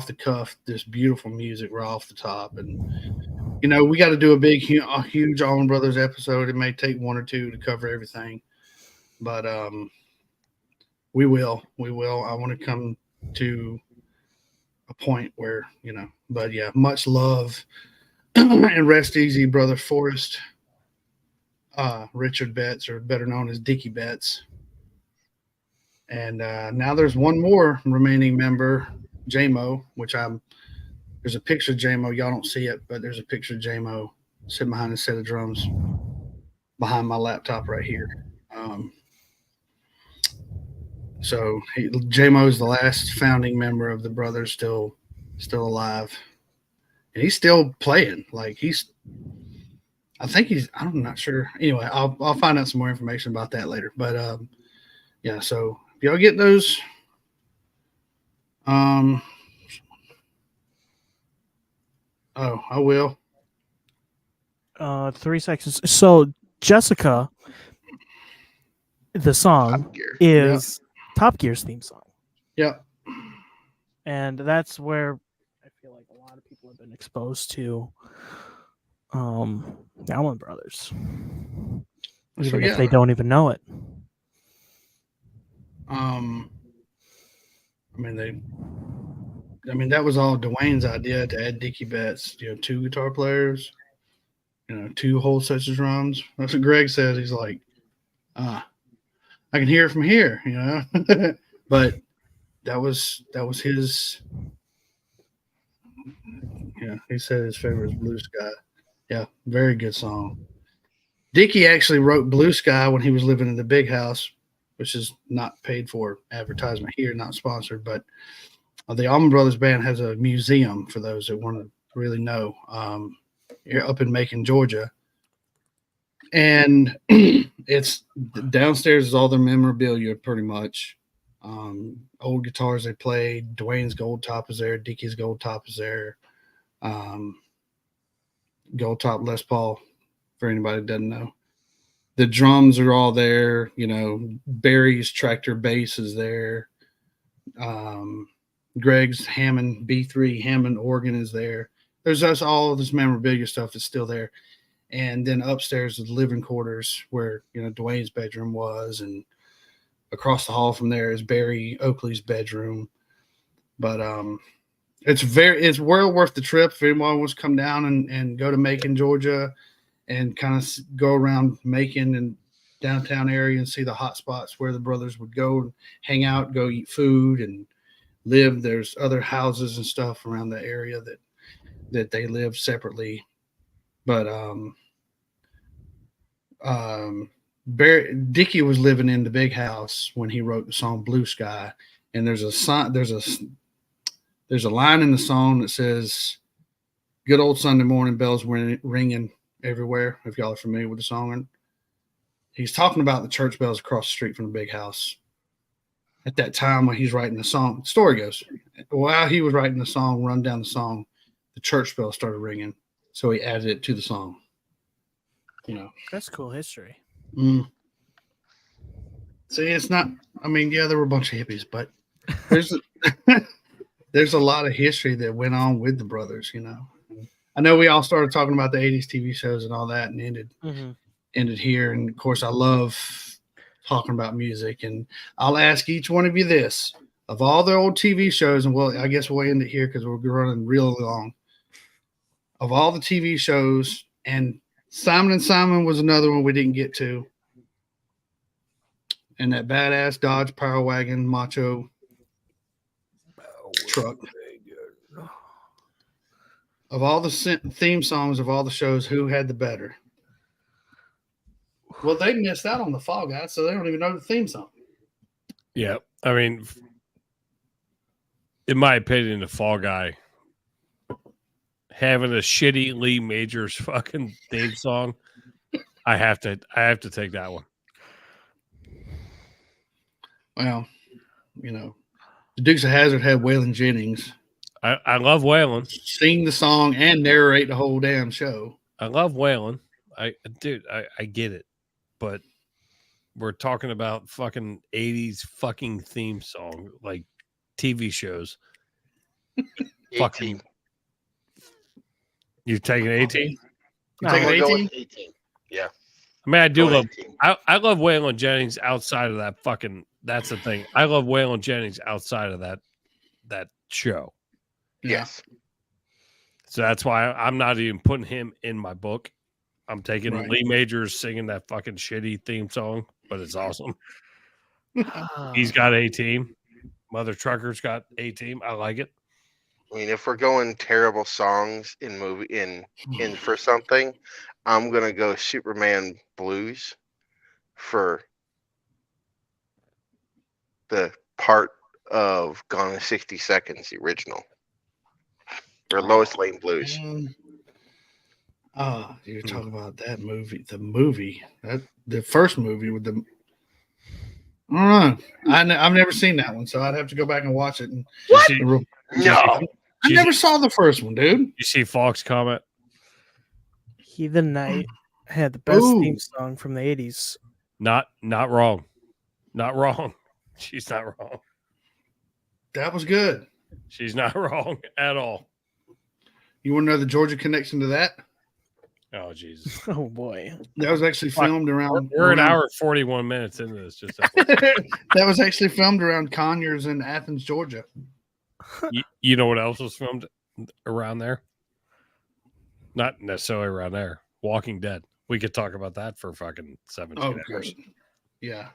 the cuff this beautiful music right off the top. And you know, we got to do a huge Allman Brothers episode. It may take one or two to cover everything, but we will. I want to come to a point where, you know, but yeah, much love. And rest easy, brother Forrest Richard Betts, or better known as Dickie Betts. And now there's one more remaining member, J-Mo, which there's a picture of J-Mo. Y'all don't see it, but there's a picture of J-Mo sitting behind a set of drums behind my laptop right here. So J-Mo is the last founding member of the brothers, still alive. And he's still playing. Like I'm not sure. Anyway, I'll find out some more information about that later. But yeah, so if y'all get those, I will. 3 seconds. So Jessica, the song is Top Gear's theme song. Yep. And that's where I feel like a lot of people have been exposed to the Allman Brothers, even if they don't even know it. I mean, that was all Dwayne's idea to add Dickie Betts. You know, 2 guitar players, you know, 2 whole sets of drums. That's what Greg says. He's like, I can hear it from here, you know. But that was his. Yeah, he said his favorite is Blue Sky. Yeah, very good song. Dickie actually wrote Blue Sky when he was living in the big house, which is not paid for advertisement here, not sponsored. But the Allman Brothers Band has a museum, for those that want to really know, here up in Macon, Georgia. And it's downstairs is all their memorabilia, pretty much. Old guitars they played. Dwayne's gold top is there. Dickie's gold top is there. Gold top Les Paul, for anybody that doesn't know. The drums are all there. You know, Barry's tractor bass is there. Greg's Hammond B3 Hammond organ is there. There's just all of this memorabilia stuff that's still there. And then upstairs is the living quarters where, you know, Dwayne's bedroom was, and across the hall from there is Barry Oakley's bedroom. But it's well worth the trip if anyone wants to come down and go to Macon, Georgia, and kind of go around Macon and downtown area and see the hot spots where the brothers would go and hang out, go eat food and live. There's other houses and stuff around the area that they live separately. But Dickie was living in the big house when he wrote the song Blue Sky, and there's a line in the song that says, "Good old Sunday morning bells ringing everywhere." If y'all are familiar with the song, and he's talking about the church bells across the street from the big house. At that time when he's writing the song, the story goes, while he was writing the song, run down the song, the church bell started ringing. So he added it to the song. You know, that's cool history. See, it's not. I mean, yeah, there were a bunch of hippies, but there's a lot of history that went on with the brothers. You know, I know we all started talking about the '80s TV shows and all that, and ended here. And of course, I love talking about music. And I'll ask each one of you this. Of all the old TV shows, and well, I guess we'll end it here because we're running real long. Of all the TV shows, and Simon and Simon was another one we didn't get to. And that badass Dodge Power Wagon Macho truck. Of all the theme songs of all the shows, who had the better? Well, they missed out on the Fall Guy, so they don't even know the theme song. Yeah, I mean, in my opinion, the Fall Guy having a shitty Lee Majors fucking theme song, I have to take that one. Well, you know, the Dukes of Hazzard had Waylon Jennings. I love Waylon. Sing the song and narrate the whole damn show. I love Waylon. I get it, but we're talking about fucking 80s fucking theme song, like TV shows. Fucking. You're taking 18? You're taking 18? 18. Yeah. I mean, I do love. I love Waylon Jennings outside of that fucking. That's the thing. I love Waylon Jennings outside of that show. Yes. So that's why I'm not even putting him in my book. I'm taking Lee Majors singing that fucking shitty theme song, but it's awesome. He's got a team. Mother Trucker's got a team. I like it. I mean, if we're going terrible songs in movie in for something, I'm gonna go Superman Blues for the part of Gone in 60 Seconds, the original, or Lois Lane Blues. You're talking about that movie, the first movie with the. I don't know. I've never seen that one, so I'd have to go back and watch it. What? No. I never saw the first one, dude. You see Falk's comment? Heathen Knight had the best theme song from the 80s. Not wrong. Not wrong. She's not wrong. That was good. She's not wrong at all. You want to know the Georgia connection to that? Oh, Jesus. Oh, boy. That was actually filmed around... We're an hour 41 minutes into this. That was actually filmed around Conyers in Athens, Georgia. You know what else was filmed around there? Not necessarily around there. Walking Dead. We could talk about that for fucking 17 hours. Yeah.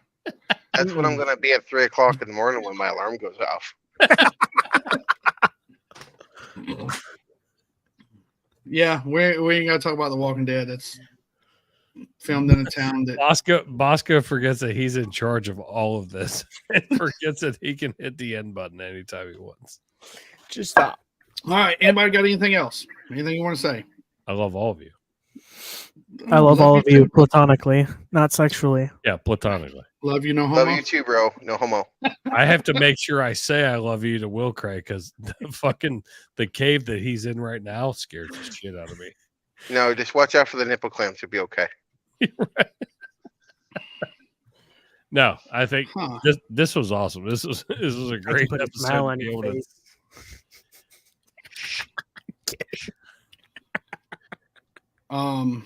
That's when I'm going to be at 3 o'clock in the morning when my alarm goes off. Yeah, we ain't got to talk about The Walking Dead. That's filmed in a town that... Bosco forgets that he's in charge of all of this and forgets that he can hit the end button anytime he wants. Just stop. All right, anybody got anything else? Anything you want to say? I love all of you. I love all of you platonically, not sexually. Yeah, platonically. Love you, no homo. Love you too, bro. No homo. I have to make sure I say I love you to Will Craig because the cave that he's in right now scares the shit out of me. No, just watch out for the nipple clamps. You'll be okay. Right. No, I think this was awesome. This was a great episode. To be able to... one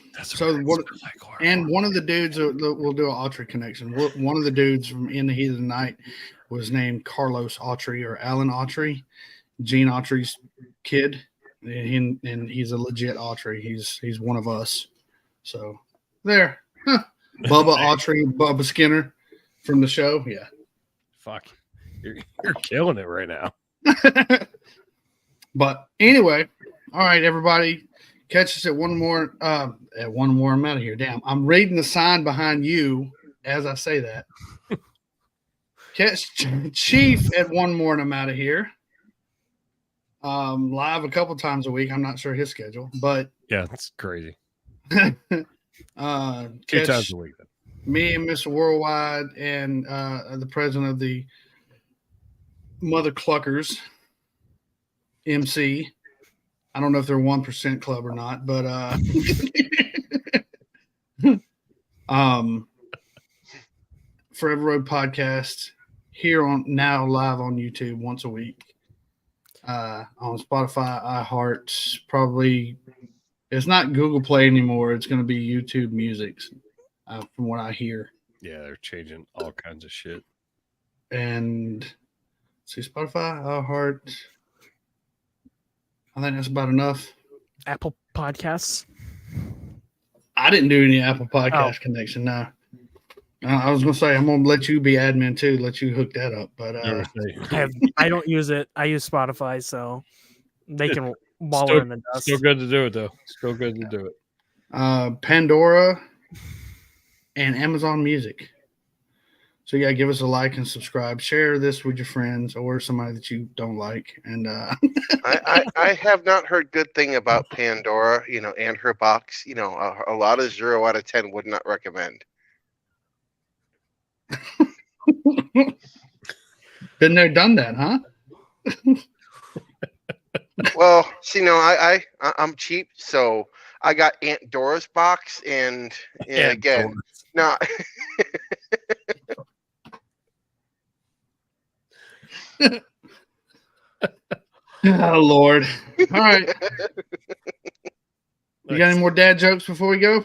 of the dudes we'll do an Autry connection. One of the dudes from In the Heat of the Night was named Carlos Autry or Alan Autry, Gene Autry's kid, and he's a legit Autry. He's one of us. So there, Bubba Autry, Bubba Skinner from the show. Yeah, fuck, you're killing it right now. But anyway, all right, everybody. Catch us at one more. I'm out of here. Damn, I'm reading the sign behind you as I say that. Catch Chief at one more, and I'm out of here. Live a couple times a week. I'm not sure his schedule, but yeah, it's crazy. 2 times a week. Me and Mr. Worldwide and the president of the Mother Cluckers, MC. I don't know if they're 1% club or not, but Forever Road podcast here on now live on YouTube once a week. On Spotify, iHeart, probably it's not Google Play anymore. It's going to be YouTube Music, from what I hear. Yeah, they're changing all kinds of shit. And see Spotify, iHeart. I think that's about enough. Apple Podcasts. I didn't do any Apple Podcast connection now. I was gonna say I'm gonna let you be admin too, let you hook that up. But I don't use it. I use Spotify, so they can wallow Still- in the dust. Still good to do it though. Still good to do it. Pandora and Amazon Music. So yeah, give us a like and subscribe. Share this with your friends or somebody that you don't like. And I have not heard good thing about Pandora, and her box. A lot of 0 out of 10 would not recommend. been there, done that, huh? Well, see, I'm cheap, so I got Aunt Dora's box, and again, no. Oh Lord! All right, you got any more dad jokes before we go?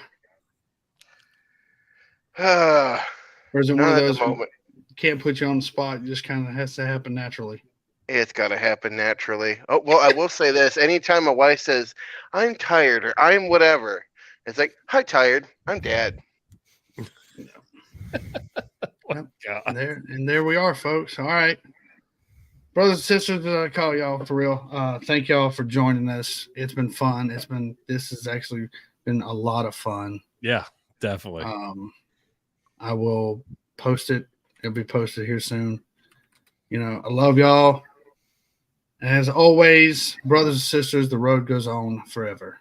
Or is it one of Not at those the moment. can't put you on the spot? It just kind of has to happen naturally. It's got to happen naturally. Oh, well, I will say this. Anytime my wife says, I'm tired or I'm whatever, it's like, hi, tired. I'm dad. There we are, folks. All right. Brothers and sisters, I call y'all for real. Thank y'all for joining us. It's been fun. This has actually been a lot of fun. Yeah, definitely. I will post it. It'll be posted here soon. I love y'all. And as always, brothers and sisters, the road goes on forever.